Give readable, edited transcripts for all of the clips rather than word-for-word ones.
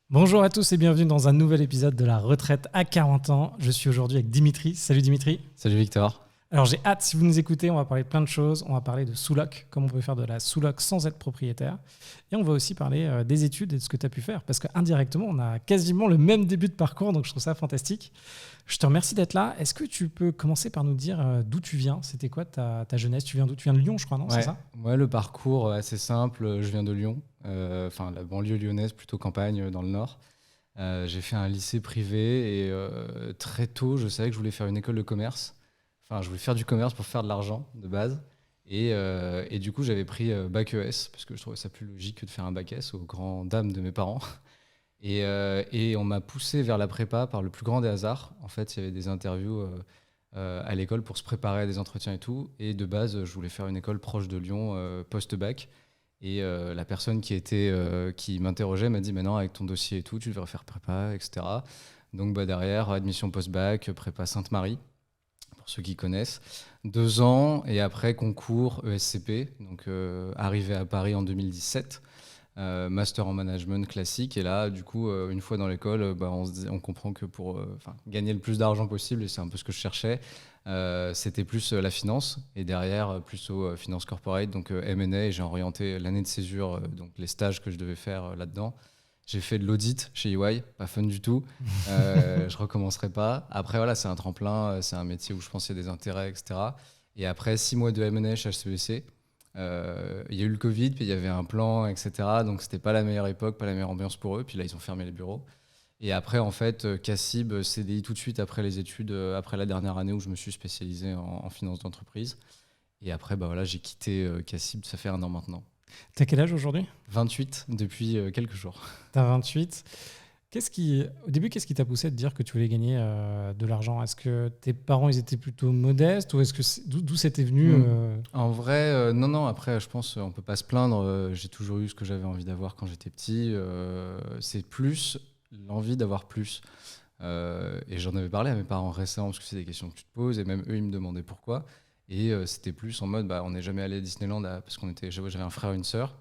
Bonjour à tous et bienvenue dans un nouvel épisode de la retraite à 40 ans. Je suis aujourd'hui avec Dimitri. Salut Dimitri. Salut Victor. Alors j'ai hâte, si vous nous écoutez, on va parler de plein de choses. On va parler de sous-loc, comment on peut faire de la sous-loc sans être propriétaire. Et on va aussi parler des études et de ce que tu as pu faire. Parce qu'indirectement, on a quasiment le même début de parcours, donc je trouve ça fantastique. Je te remercie d'être là. Est-ce que tu peux commencer par nous dire d'où tu viens? C'était quoi ta jeunesse? Tu viens d'où? Tu viens de Lyon, je crois, non? C'est ça? Ouais, le parcours assez simple. Je viens de Lyon, la banlieue lyonnaise, plutôt campagne dans le nord. J'ai fait un lycée privé et très tôt, je savais que je voulais faire une école de commerce. Enfin, je voulais faire du commerce pour faire de l'argent de base. Et du coup, j'avais pris bac ES parce que je trouvais ça plus logique que de faire un bac S aux grandes dames de mes parents. Et on m'a poussé vers la prépa par le plus grand des hasards. En fait, il y avait des interviews à l'école pour se préparer à des entretiens et tout. Et de base, je voulais faire une école proche de Lyon, post-bac. Et la personne qui m'interrogeait m'a dit maintenant avec ton dossier et tout, tu devrais faire prépa, etc. Donc derrière, admission post-bac, prépa Sainte-Marie, pour ceux qui connaissent. 2 ans et après concours ESCP, donc arrivé à Paris en 2017. Master en management classique. Et là, du coup, une fois dans l'école, on comprend que pour gagner le plus d'argent possible, et c'est un peu ce que je cherchais, c'était plus la finance. Et derrière, plus aux finances corporate, donc M&A. Et j'ai orienté l'année de césure, donc les stages que je devais faire là-dedans. J'ai fait de l'audit chez EY, pas fun du tout. Je recommencerai pas. Après, voilà, c'est un tremplin, c'est un métier où je pense qu'il y a des intérêts, etc. Et après 6 mois de M&A chez HSBC, il y a eu le Covid, puis il y avait un plan, etc. Donc c'était pas la meilleure époque, pas la meilleure ambiance pour eux. Puis là, ils ont fermé les bureaux. Et après, en fait, Cassib, CDI tout de suite après les études, après la dernière année où je me suis spécialisé en finance d'entreprise. Et après, voilà, j'ai quitté Cassib, ça fait 1 an maintenant. T'as quel âge aujourd'hui? 28 depuis quelques jours. T'as 28. Au début, qu'est-ce qui t'a poussé à te dire que tu voulais gagner de l'argent? Est-ce que tes parents ils étaient plutôt modestes ou est-ce que d'où c'était venu En vrai, non. Après, je pense on peut pas se plaindre. J'ai toujours eu ce que j'avais envie d'avoir quand j'étais petit. C'est plus l'envie d'avoir plus. Et j'en avais parlé à mes parents récemment parce que c'est des questions que tu te poses et même eux ils me demandaient pourquoi. Et c'était plus en mode on n'est jamais allé à Disneyland parce j'avais un frère et une sœur.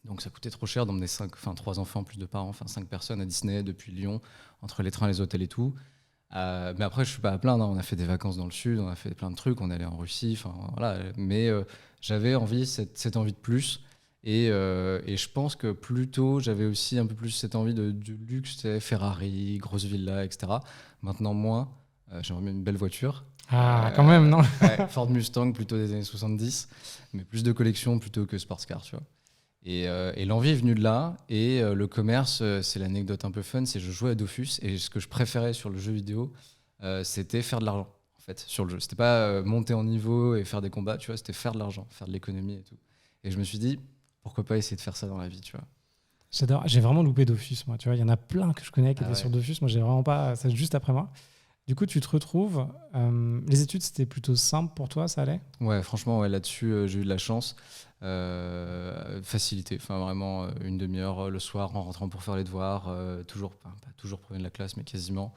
Donc ça coûtait trop cher d'emmener 3 enfants plus de parents, 5 personnes à Disney depuis Lyon, entre les trains, les hôtels et tout. Mais après, je suis pas à plaindre, hein. On a fait des vacances dans le sud, on a fait plein de trucs, on est allé en Russie, voilà. Mais j'avais cette envie de plus. Et je pense que plus tôt, j'avais aussi un peu plus cette envie du luxe, tu sais, Ferrari, grosse villa, etc. Maintenant, moins. J'aimerais bien une belle voiture. Ah, quand même, non? Ouais, Ford Mustang, plutôt des années 70, mais plus de collection plutôt que sports car, tu vois. Et l'envie est venue de là. Et le commerce, c'est l'anecdote un peu fun, c'est que je jouais à Dofus et ce que je préférais sur le jeu vidéo, c'était faire de l'argent. En fait, sur le jeu, c'était pas monter en niveau et faire des combats, tu vois, c'était faire de l'argent, faire de l'économie et tout. Et je me suis dit, pourquoi pas essayer de faire ça dans la vie, tu vois. J'adore. J'ai vraiment loupé Dofus, moi. Tu vois, il y en a plein que je connais qui étaient Ouais. sur Dofus. Moi, j'ai vraiment pas. C'est juste après moi. Du coup, tu te retrouves. Les études, c'était plutôt simple pour toi, ça allait? Ouais, franchement, ouais, là-dessus, j'ai eu de la chance. Facilité, vraiment une demi-heure le soir en rentrant pour faire les devoirs, toujours, pas toujours premier de la classe, mais quasiment.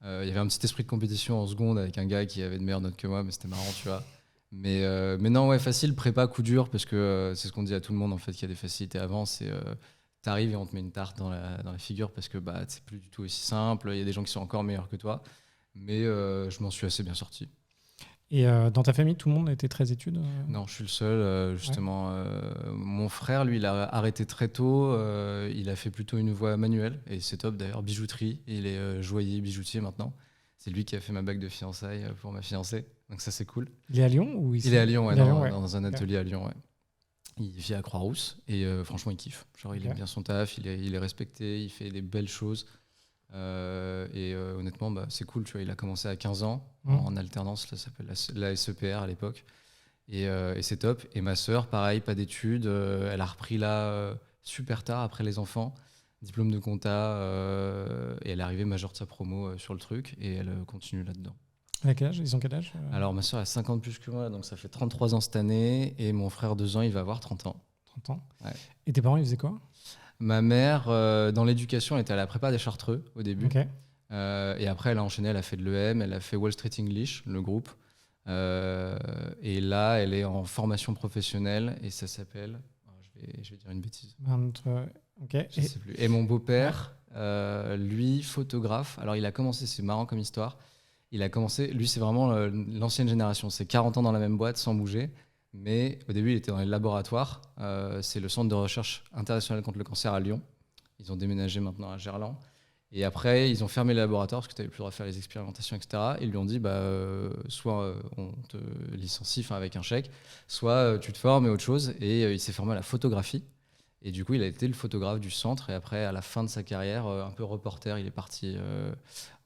Il y avait un petit esprit de compétition en seconde avec un gars qui avait de meilleures notes que moi, mais c'était marrant, tu vois. Mais non, ouais, facile, prépa, coup dur, parce que c'est ce qu'on dit à tout le monde, en fait, qu'il y a des facilités avant. C'est t'arrives et on te met une tarte dans la figure parce que c'est plus du tout aussi simple. Il y a des gens qui sont encore meilleurs que toi, mais je m'en suis assez bien sorti. Et dans ta famille, tout le monde était très études? Non, je suis le seul, justement. Mon frère, lui, il a arrêté très tôt. Il a fait plutôt une voie manuelle, et c'est top d'ailleurs, bijouterie. Il est joaillier, bijoutier maintenant. C'est lui qui a fait ma bague de fiançailles pour ma fiancée, donc ça c'est cool. Il est à Lyon ou ici? Il est à Lyon, ouais, Il est à Lyon, ouais. dans un atelier à Lyon, ouais. Il vit à Croix-Rousse et franchement il kiffe. Genre il aime bien son taf, il est respecté, il fait des belles choses. Honnêtement, c'est cool, tu vois. Il a commencé à 15 ans en alternance, ça s'appelle la SEPR à l'époque. Et c'est top. Et ma sœur, pareil, pas d'études. Elle a repris là super tard après les enfants, diplôme de compta. Et elle est arrivée majeure de sa promo sur le truc et elle continue là-dedans. À quel âge? Ils ont quel âge? Alors ma sœur a 50 plus que moi, donc ça fait 33 ans cette année. Et mon frère 2 ans, il va avoir 30 ans. 30 ans. Ouais. Et tes parents, ils faisaient quoi? Ma mère, dans l'éducation, elle était à la prépa des Chartreux au début. Ok. Et après, elle a enchaîné, elle a fait de l'EM, elle a fait Wall Street English, le groupe. Et là, elle est en formation professionnelle et ça s'appelle. Je vais dire une bêtise. Ok. Je sais plus. Et mon beau-père, lui, photographe. Alors, il a commencé, c'est marrant comme histoire. Il a commencé, lui, c'est vraiment l'ancienne génération. C'est 40 ans dans la même boîte sans bouger. Mais au début, il était dans les laboratoires. C'est le centre de recherche international contre le cancer à Lyon. Ils ont déménagé maintenant à Gerland. Et après, ils ont fermé les laboratoires parce que tu n'avais plus le droit de faire les expérimentations, etc. Ils lui ont dit, soit on te licencie avec un chèque, soit tu te formes et autre chose. Et il s'est formé à la photographie. Et du coup, il a été le photographe du centre. Et après, à la fin de sa carrière, un peu reporter, il est parti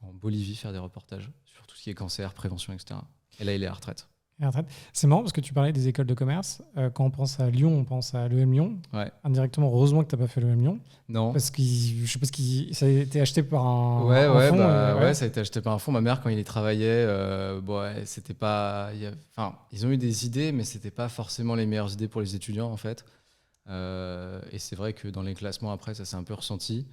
en Bolivie faire des reportages sur tout ce qui est cancer, prévention, etc. Et là, il est à la retraite. C'est marrant parce que tu parlais des écoles de commerce. Quand on pense à Lyon, on pense à l'EM Lyon. Ouais. Indirectement, heureusement que tu n'as pas fait l'EM Lyon. Non. Parce que je sais pas ça a été acheté par un fonds. Ça a été acheté par un fonds. Ma mère, quand il y travaillait, c'était pas. Ils ont eu des idées, mais c'était pas forcément les meilleures idées pour les étudiants, en fait. Et c'est vrai que dans les classements, après, ça s'est un peu ressenti.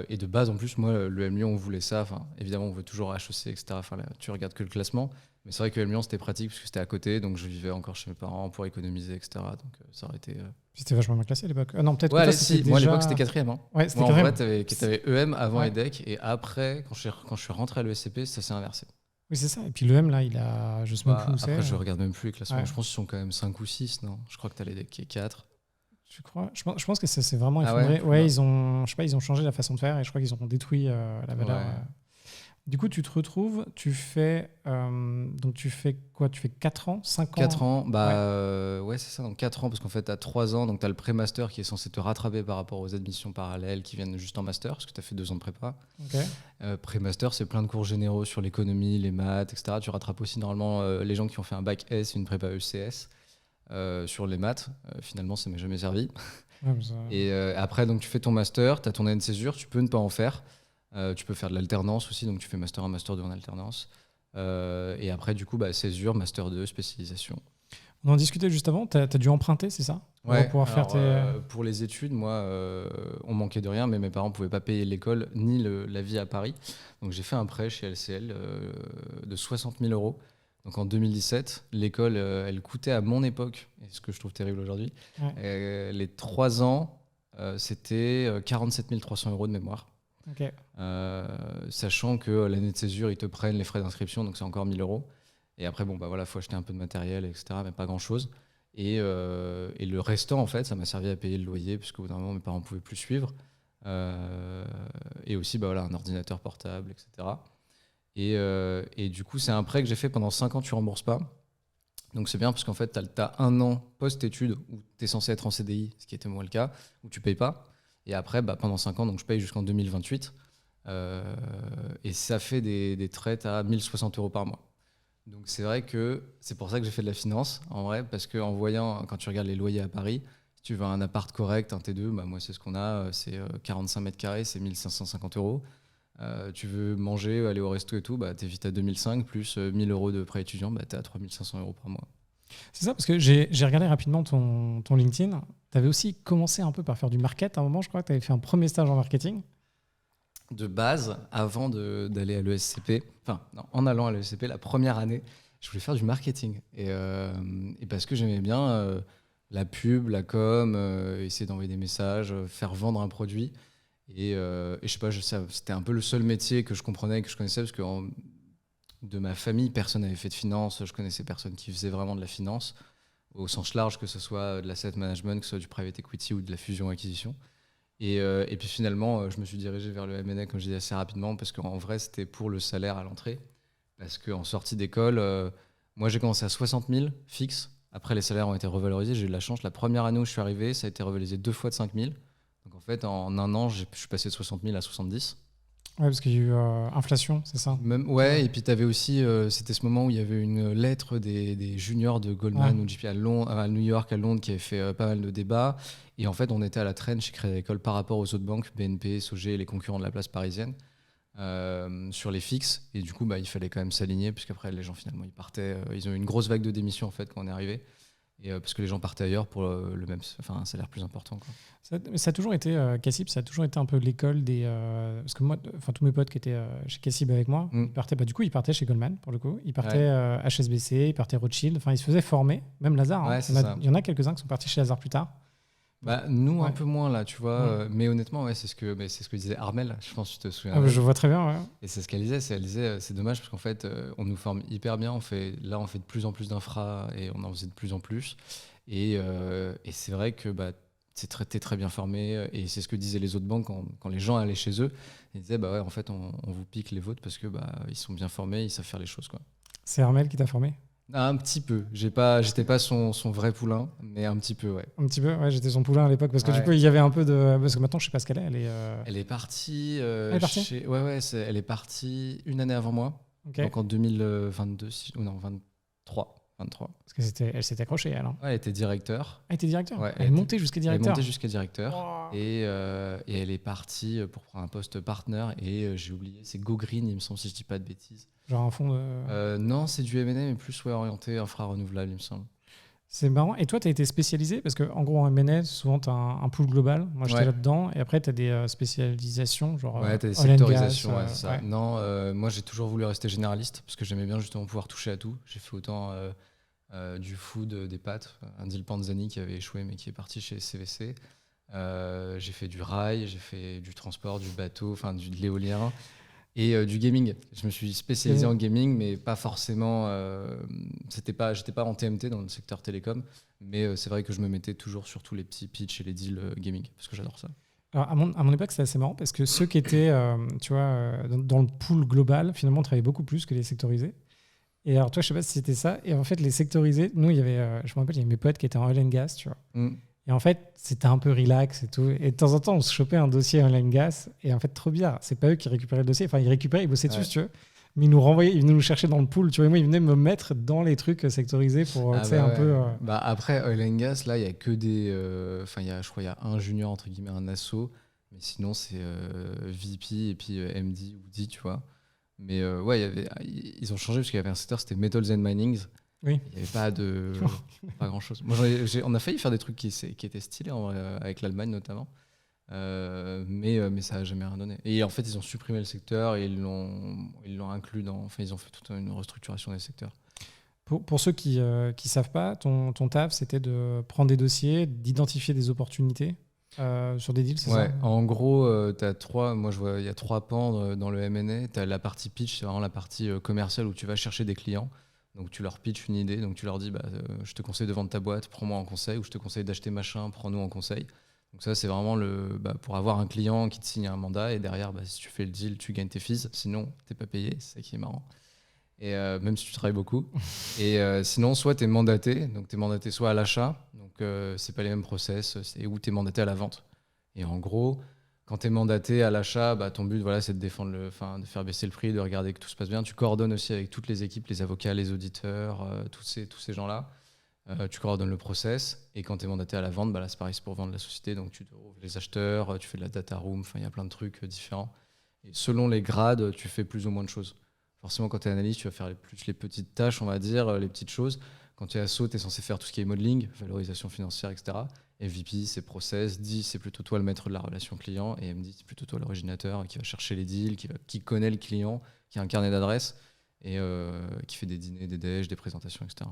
Et de base, en plus, moi, l'EM Lyon, on voulait ça. Évidemment, on veut toujours HEC, etc. Là, tu regardes que le classement. Mais c'est vrai que l'EM Lyon, c'était pratique parce que c'était à côté. Donc, je vivais encore chez mes parents pour économiser, etc. Donc, ça aurait été. C'était vachement bien classé à l'époque. Non, peut-être ouais, que si. Moi, à l'époque, c'était 4e. Hein. Ouais, c'était moi, 4e. En vrai, t'avais EM avant EDEC. Et après, quand je suis rentré à l'ESCP, ça s'est inversé. Oui, c'est ça. Et puis l'EM, là, il a. Je sais même plus où c'est. Après, je regarde même plus les classements. Ouais. Je pense qu'ils sont quand même 5 ou 6, non ? Je crois que t'as l'EDEC qui est 4. Tu crois ? Je pense que ça s'est vraiment effondré. Ouais, ils ont changé la façon de faire et je crois qu'ils ont détruit la valeur. Ouais. Du coup, tu te retrouves, tu fais quoi ? Tu fais 4 ans, 5 ans ? 4 ans, ouais, c'est ça, donc 4 ans, parce qu'en fait, tu as 3 ans, donc tu as le pré-master qui est censé te rattraper par rapport aux admissions parallèles qui viennent juste en master, parce que tu as fait 2 ans de prépa. Okay. Pré-master, c'est plein de cours généraux sur l'économie, les maths, etc. Tu rattrapes aussi normalement les gens qui ont fait un bac S et une prépa ECS sur les maths. Finalement, ça ne m'est jamais servi. Ouais, et après, donc, tu fais ton master, tu as ton année de césure, tu peux ne pas en faire. Tu peux faire de l'alternance aussi, donc tu fais master 1, master 2 en alternance. Et après, du coup, césure, master 2, spécialisation. On en discutait juste avant, tu as dû emprunter, c'est ça ? Ouais, pour pouvoir faire pour les études, moi, on manquait de rien, mais mes parents ne pouvaient pas payer l'école ni la vie à Paris. Donc j'ai fait un prêt chez LCL de 60 000 €. Donc en 2017, l'école, elle coûtait à mon époque, et ce que je trouve terrible aujourd'hui, les 3 ans, c'était 47 300 € de mémoire. Okay. Sachant que l'année de césure, ils te prennent les frais d'inscription, donc c'est encore 1 000 €. Et après, faut acheter un peu de matériel, etc., mais pas grand-chose. Et le restant, en fait, ça m'a servi à payer le loyer, puisqu'au bout d'un moment, mes parents ne pouvaient plus suivre. Et aussi, un ordinateur portable, etc. Et du coup, c'est un prêt que j'ai fait pendant 5 ans, tu ne rembourses pas. Donc c'est bien, parce qu'en fait, tu as 1 an post-études où tu es censé être en CDI, ce qui était moi le cas, où tu ne payes pas. Et après, pendant 5 ans, donc je paye jusqu'en 2028. Et ça fait des traites à 1 060 € par mois. Donc c'est vrai que c'est pour ça que j'ai fait de la finance, en vrai, parce qu'en voyant, quand tu regardes les loyers à Paris, si tu veux un appart correct, un T2, moi c'est ce qu'on a, c'est 45 mètres carrés, c'est 1 550 €. Tu veux manger, aller au resto et tout, t'es vite à 2005, plus 1 000 € de prêt étudiant, t'es à 3 500 € par mois. C'est ça, parce que j'ai regardé rapidement ton LinkedIn. Tu avais aussi commencé un peu par faire du market à un moment, je crois que tu avais fait un premier stage en marketing. De base, avant d'aller à l'ESCP, en allant à l'ESCP, la première année, je voulais faire du marketing. Et parce que j'aimais bien la pub, la com, essayer d'envoyer des messages, faire vendre un produit. Et je sais pas, c'était un peu le seul métier que je comprenais, que je connaissais, parce que de ma famille, personne n'avait fait de finance. Je connaissais personne qui faisait vraiment de la finance, au sens large, que ce soit de l'asset management, que ce soit du private equity ou de la fusion-acquisition. Et puis finalement, je me suis dirigé vers le M&A, comme je disais, assez rapidement, parce qu'en vrai, c'était pour le salaire à l'entrée. Parce qu'en sortie d'école, moi, j'ai commencé à 60 000 fixe. Après, les salaires ont été revalorisés. J'ai eu de la chance. La première année où je suis arrivé, ça a été revalorisé 2 fois de 5 000. Donc en fait, en 1 an, je suis passé de 60 000 à 70. Ouais, parce qu'il y a eu inflation, c'est ça ? Ouais, et puis tu avais aussi, c'était ce moment où il y avait une lettre des juniors de Goldman ou JP à New York, à Londres, qui avait fait pas mal de débats. Et en fait, on était à la traîne chez Crédit Agricole par rapport aux autres banques, BNP, SOG, les concurrents de la place parisienne, sur les fixes. Et du coup, il fallait quand même s'aligner, puisqu'après, les gens, finalement, ils partaient. Ils ont eu une grosse vague de démissions, en fait, quand on est arrivé. Et parce que les gens partaient ailleurs pour un salaire plus important, quoi. Ça a toujours été, Cassib, ça a toujours été un peu l'école des... parce que moi, tous mes potes qui étaient chez Cassib avec moi, ils partaient chez Goldman, pour le coup. Ils partaient HSBC, ils partaient Rothschild. Enfin, ils se faisaient former, même Lazare. Ouais, il y en a quelques-uns qui sont partis chez Lazare plus tard. Bah, nous, un Ouais. peu moins là, tu vois. Mais honnêtement, ouais, c'est ce que disait Armel. Je pense que tu te souviens. Ah, bah, je vois très bien, ouais. Et c'est ce qu'elle disait. Elle disait, c'est dommage parce qu'en fait, on nous forme hyper bien. On fait de plus en plus d'infra et on en faisait de plus en plus. Et c'est vrai que bah, t'es très bien formé. Et c'est ce que disaient les autres banques quand les gens allaient chez eux. Ils disaient, bah ouais, en fait, on vous pique les vôtres parce que bah, ils sont bien formés, ils savent faire les choses, quoi. C'est Armel qui t'a formé? Un petit peu. J'étais pas son vrai poulain, mais un petit peu, ouais. Un petit peu, ouais, j'étais son poulain à l'époque parce que du Ouais. coup il y avait un peu de. Parce que maintenant je sais pas ce qu'elle est. Elle est partie. Elle est partie. Ouais, elle est partie une année avant moi. Ok. Donc en 2022, ou non, 23. Parce que elle s'était accrochée, elle. Hein. Ouais, elle était directeur. Elle était directeur. Ouais, Elle est montée jusqu'à Elle est directeur. montée jusqu'à directeur. Wow. Et elle est partie pour prendre un poste partner. Et j'ai oublié, c'est Go Green, il me semble, si je dis pas de bêtises. Genre un fond de. Non, c'est du M&A, mais plus orienté infra renouvelable, il me semble. C'est marrant. Et toi, tu as été spécialisé parce qu'en gros, en M&A, souvent, tu as un pool global. Moi, j'étais Ouais. là-dedans. Et après, tu as des spécialisations, genre. Ouais, t'as des oil and sectorisations, gas, ouais, c'est ça. ouais. Non, moi j'ai toujours voulu rester généraliste parce que j'aimais bien justement pouvoir toucher à tout. J'ai fait autant du food, des pâtes, un deal Panzani qui avait échoué mais qui est parti chez CVC. J'ai fait du rail, j'ai fait du transport, du bateau, enfin de l'éolien et du gaming. Je me suis spécialisé en gaming, mais pas forcément. J'étais pas en TMT dans le secteur télécom, mais c'est vrai que je me mettais toujours sur tous les petits pitchs et les deals gaming parce que j'adore ça. Alors, à mon époque, c'était assez marrant parce que ceux qui étaient tu vois, dans le pool global, finalement, travaillaient beaucoup plus que les sectorisés. Et alors, toi, je sais pas si c'était ça. Et en fait, les sectorisés, nous, il y avait, je me rappelle, il y avait mes potes qui étaient en oil and gas, tu vois. Mm. Et en fait, c'était un peu relax et tout. Et de temps en temps, on se chopait un dossier oil and gas. Et en fait, trop bizarre. C'est pas eux qui récupéraient le dossier. Enfin, ils récupéraient, ils bossaient dessus, si tu veux. Mais ils nous renvoyaient, ils venaient nous chercher dans le pool. Tu vois, et moi, ils venaient me mettre dans les trucs sectorisés pour, tu sais, un peu. Bah après, oil and gas, là, il y a que des. Enfin, je crois qu'il y a un junior, entre guillemets, un asso. Mais sinon, c'est VP et puis MD ou D, tu vois. Mais ouais, ils ont changé parce qu'il y avait un secteur, c'était Metals and Minings. Oui. Il n'y avait pas de pas grand chose. Moi, on a failli faire des trucs qui étaient stylés en vrai, avec l'Allemagne notamment, mais ça n'a jamais rien donné. Et en fait, ils ont supprimé le secteur et ils l'ont inclus dans. Enfin, ils ont fait toute une restructuration des secteurs. Pour ceux qui savent pas, ton taf, c'était de prendre des dossiers, d'identifier des opportunités sur des deals, c'est Ouais, ça? en gros, t'as trois. Moi, je vois, il y a trois pans dans le M&A. Tu as la partie pitch, c'est vraiment la partie commerciale où tu vas chercher des clients. Donc tu leur pitches une idée, donc tu leur dis je te conseille de vendre ta boîte, prends-moi en conseil, ou je te conseille d'acheter machin, prends-nous en conseil. Donc ça c'est vraiment pour avoir un client qui te signe un mandat et derrière si tu fais le deal, tu gagnes tes fees, sinon t'es pas payé, c'est ça qui est marrant. Et même si tu travailles beaucoup. Et sinon soit t'es mandaté, donc t'es mandaté soit à l'achat, donc c'est pas les mêmes process, ou t'es mandaté à la vente. Et en gros, quand tu es mandaté à l'achat, ton but c'est de défendre de faire baisser le prix, de regarder que tout se passe bien. Tu coordonnes aussi avec toutes les équipes, les avocats, les auditeurs, tous ces gens-là. Tu coordonnes le process. Et quand tu es mandaté à la vente, là, c'est pareil, c'est pour vendre la société. Donc tu trouves les acheteurs, tu fais de la data room, il y a plein de trucs différents. Et selon les grades, tu fais plus ou moins de choses. Forcément, quand tu es analyste, tu vas faire plus les petites tâches, on va dire, les petites choses. Quand tu es asso, tu es censé faire tout ce qui est modeling, valorisation financière, etc. Et VP, c'est process. D, c'est plutôt toi le maître de la relation client. Et MD, c'est plutôt toi l'originateur qui va chercher les deals, qui connaît le client, qui a un carnet d'adresses et qui fait des dîners, des déj, des présentations, etc.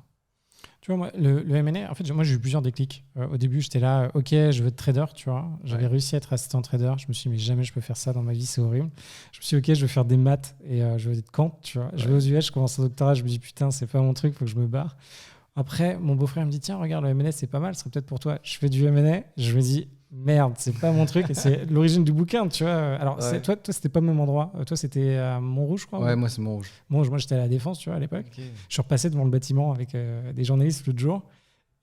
Tu vois, moi, le M&A, en fait, moi, j'ai eu plusieurs déclics. Au début, j'étais là, ok, je veux être trader, tu vois. J'avais réussi à être assistant trader. Je me suis dit, mais jamais je peux faire ça dans ma vie, c'est horrible. Je me suis dit, ok, je veux faire des maths et je veux être quant, tu vois. Je vais aux US, je commence un doctorat, je me dis, putain, c'est pas mon truc, faut que je me barre. Après, mon beau-frère me dit, tiens, regarde, le M&A, c'est pas mal, ce serait peut-être pour toi. Je fais du M&A, je me dis, merde, c'est pas mon truc. Et c'est l'origine du bouquin, tu vois. Alors, toi, c'était pas le même endroit. Toi, c'était à Montrouge, je crois. Ouais, moi, c'est Montrouge. Moi, j'étais à la Défense, tu vois, à l'époque. Okay. Je suis repassé devant le bâtiment avec des journalistes l'autre jour.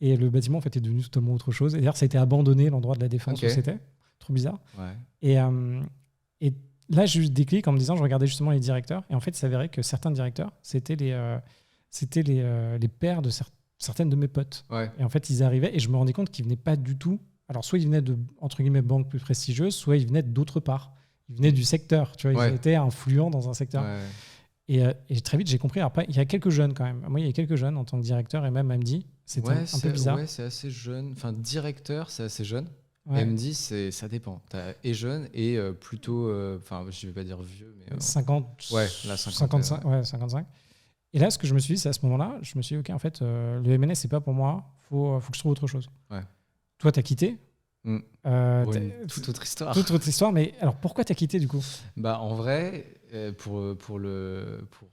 Et le bâtiment, en fait, est devenu totalement autre chose. Et d'ailleurs, ça a été abandonné, l'endroit de la Défense où c'était. Trop bizarre. Ouais. Et là, j'ai eu des clics en me disant, je regardais justement les directeurs. Et en fait, il s'avérait que certains directeurs, c'était les pères de certaines de mes potes. Ouais. Et en fait, ils arrivaient et je me rendais compte qu'ils venaient pas du tout. Alors, soit ils venaient de, entre guillemets, banques plus prestigieuses, soit ils venaient d'autre part. Ils venaient du secteur. Tu vois, ils étaient influents dans un secteur. Ouais. Et très vite, j'ai compris. Après, il y a quelques jeunes quand même. Moi, il y a quelques jeunes en tant que directeur et même MD. C'était un peu bizarre. Ouais, c'est assez jeune. Enfin, directeur, c'est assez jeune. Ouais. MD, ça dépend. T'as et jeune et plutôt, enfin, je vais pas dire vieux, mais 50. Ouais, là 55. Ouais, 55. Et là, ce que je me suis dit, c'est à ce moment-là, je me suis dit, ok, en fait, le M&A, c'est pas pour moi. Faut que je trouve autre chose. Ouais. Toi, t'as quitté. Mm. Euh, Pour t'as- une toute autre histoire. Toute autre histoire, mais alors pourquoi t'as quitté du coup? Bah, en vrai, pour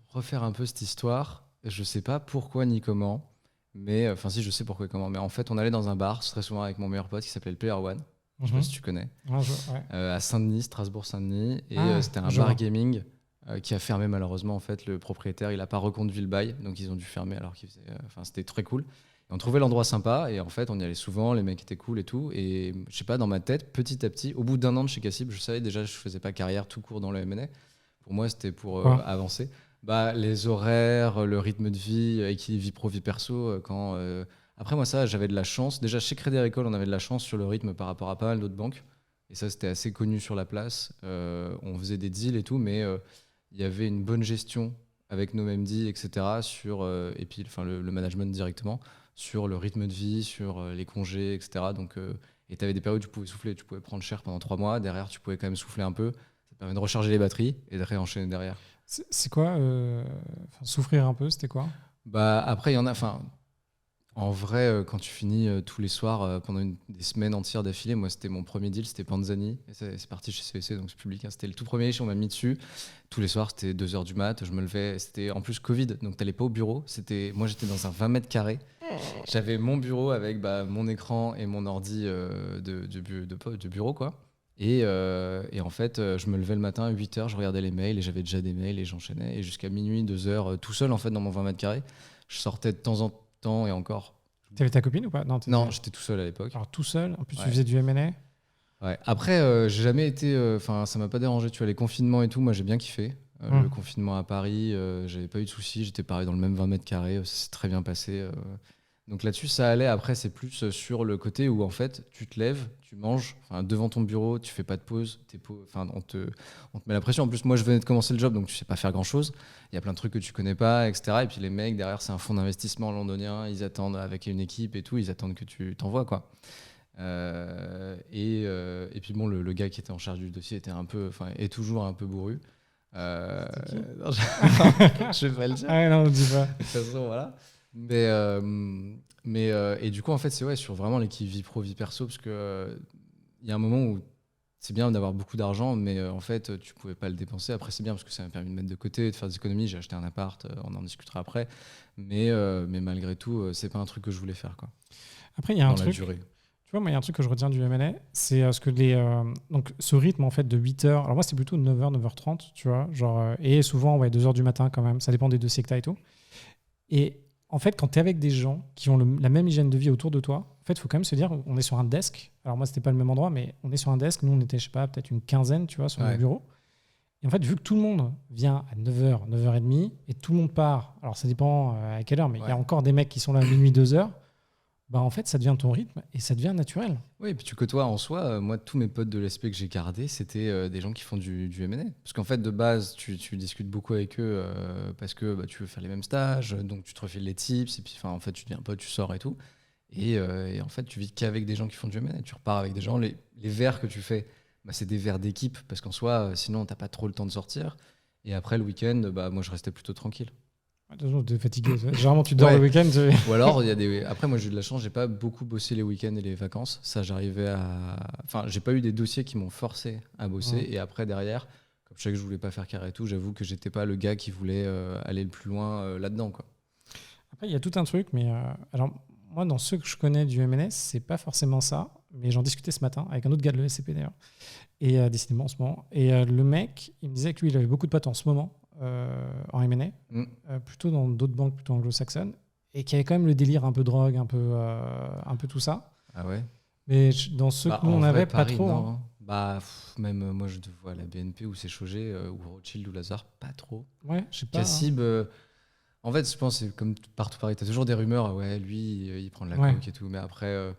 refaire un peu cette histoire, je sais pas pourquoi ni comment, mais enfin si je sais pourquoi et comment, mais en fait on allait dans un bar très souvent avec mon meilleur pote qui s'appelait le Player One, je sais pas Mhm. si tu connais, Ouais. à Saint-Denis, Strasbourg-Saint-Denis, et Ah, c'était un je bar vois. gaming qui a fermé malheureusement en fait, le propriétaire il a pas reconduit le bail, donc ils ont dû fermer alors qu'il faisait, enfin c'était très cool. Et on trouvait l'endroit sympa et en fait on y allait souvent, les mecs étaient cool et tout, et je sais pas dans ma tête petit à petit, au bout d'un an de chez Cassib, je savais déjà que je faisais pas carrière tout court dans le M&A. Pour moi, c'était pour Pourquoi? avancer. Bah, les horaires, le rythme de vie, équilibre vie pro, vie perso. Après, moi, ça, j'avais de la chance. Déjà, chez Crédit Agricole, on avait de la chance sur le rythme par rapport à pas mal d'autres banques. Et ça, c'était assez connu sur la place. On faisait des deals et tout, mais il y avait une bonne gestion avec nos mêmes deals, etc. Et puis, enfin, le management directement, sur le rythme de vie, sur les congés, etc. Et tu avais des périodes où tu pouvais souffler. Tu pouvais prendre cher pendant 3 mois. Derrière, tu pouvais quand même souffler un peu. Ça permet de recharger les batteries et de réenchaîner derrière. C'est quoi enfin, souffrir un peu, c'était quoi? Bah, après, il y en a. Enfin, en vrai, quand tu finis tous les soirs pendant des semaines entières d'affilée, moi, c'était mon premier deal, c'était Panzani. Et c'est parti chez CVC, donc c'est public, hein. C'était le tout premier, on m'a mis dessus. Tous les soirs, c'était 2 h du mat. Je me levais. C'était en plus Covid, donc t'allais pas au bureau. Moi, j'étais dans un 20 mètres carrés. J'avais mon bureau avec mon écran et mon ordi de bureau, quoi. Et en fait, je me levais le matin à 8 h, je regardais les mails et j'avais déjà des mails et j'enchaînais. Et jusqu'à minuit, 2 h, tout seul en fait dans mon 20 mètres carrés. Je sortais de temps en temps et encore. T'avais ta copine ou pas? Non, Non, j'étais tout seul à l'époque. alors tout seul. En plus, tu Ouais. faisais du M&A. Ouais. Après, j'ai jamais été. Enfin, ça m'a pas dérangé. Tu vois, les confinements et tout, moi j'ai bien kiffé. Le confinement à Paris, j'avais pas eu de soucis. J'étais pareil dans le même 20 mètres carrés. Ça s'est très bien passé. Donc là-dessus, ça allait. Après, c'est plus sur le côté où en fait, tu te lèves, tu manges, enfin, devant ton bureau, tu fais pas de pause. Enfin, on te met la pression. En plus, moi, je venais de commencer le job, donc tu sais pas faire grand-chose. Il y a plein de trucs que tu connais pas, etc. Et puis les mecs derrière, c'est un fonds d'investissement londonien. Ils attendent avec une équipe et tout. Ils attendent que tu t'envoies, quoi. Et puis bon, le gars qui était en charge du dossier était est toujours un peu bourru. C'était qui? Non, je vais pas le dire. Ah ouais, non, on dit pas. De toute façon, voilà. Et du coup, en fait, c'est sur vraiment l'équipe vie pro, vie perso, parce que il y a un moment où c'est bien d'avoir beaucoup d'argent, mais en fait, tu pouvais pas le dépenser. Après, c'est bien parce que ça m'a permis de mettre de côté, de faire des économies. J'ai acheté un appart, on en discutera après. Mais malgré tout, c'est pas un truc que je voulais faire, quoi, Après, il y a un dans la truc. durée. Tu vois, moi, il y a un truc que je retiens du M&A, c'est ce que donc, ce rythme en fait de 8 heures. Alors, moi, c'était plutôt 9 h, 9 h 30, tu vois. Genre, et souvent, 2 h du matin quand même. Ça dépend des dossiers que tu as et tout. Et en fait, quand tu es avec des gens qui ont la même hygiène de vie autour de toi, en fait, il faut quand même se dire, on est sur un desk. Alors, moi, c'était pas le même endroit, mais on est sur un desk. Nous, on était, je sais pas, peut-être une quinzaine, tu vois, sur Ouais. le bureau. Et en fait, vu que tout le monde vient à 9 h, 9 h 30, et tout le monde part, alors ça dépend à quelle heure, mais il y a Ouais. encore des mecs qui sont là à minuit, 2 h, bah en fait, ça devient ton rythme et ça devient naturel. Oui, et puis tu côtoies en soi, moi, tous mes potes de l'ESP que j'ai gardés, c'était des gens qui font du M&A. Parce qu'en fait, de base, tu discutes beaucoup avec eux parce que tu veux faire les mêmes stages, donc tu te refiles les tips, et puis en fait, tu deviens pote, tu sors et tout. Et en fait, tu vis qu'avec des gens qui font du M&A. Tu repars avec des gens, les verres que tu fais, c'est des verres d'équipe, parce qu'en soi, sinon, t'as pas trop le temps de sortir. Et après, le week-end, moi, je restais plutôt tranquille. Attention, t'es fatigué. Généralement, tu dors Ouais. le week-end. Ou alors, après, moi, j'ai eu de la chance, j'ai pas beaucoup bossé les week-ends et les vacances. Ça, j'arrivais à. Enfin, j'ai pas eu des dossiers qui m'ont forcé à bosser. Ouais. Et après, derrière, comme je sais que je voulais pas faire carré et tout, j'avoue que j'étais pas le gars qui voulait aller le plus loin là-dedans, quoi. Après, il y a tout un truc, mais alors, moi, dans ceux que je connais du MNS, c'est pas forcément ça. Mais j'en discutais ce matin avec un autre gars de l'ESCP d'ailleurs. Et décidément, en ce moment. Et le mec, il me disait que lui, il avait beaucoup de potes en ce moment en M&A, plutôt dans d'autres banques plutôt anglo-saxonnes, et qu'il y avait quand même le délire un peu drogue, un peu tout ça. Ah ouais. Mais dans ceux que nous, on avait, pas Paris, trop. non, Hein. hein. Même moi, je te vois à la BNP ou c'est Chauget ou Rothschild ou Lazare, pas trop. Ouais, je sais pas. Cassib, en fait, je pense que c'est comme partout pareil. Tu as toujours des rumeurs, ah ouais, lui, il prend de la Ouais. coke et tout. Mais après,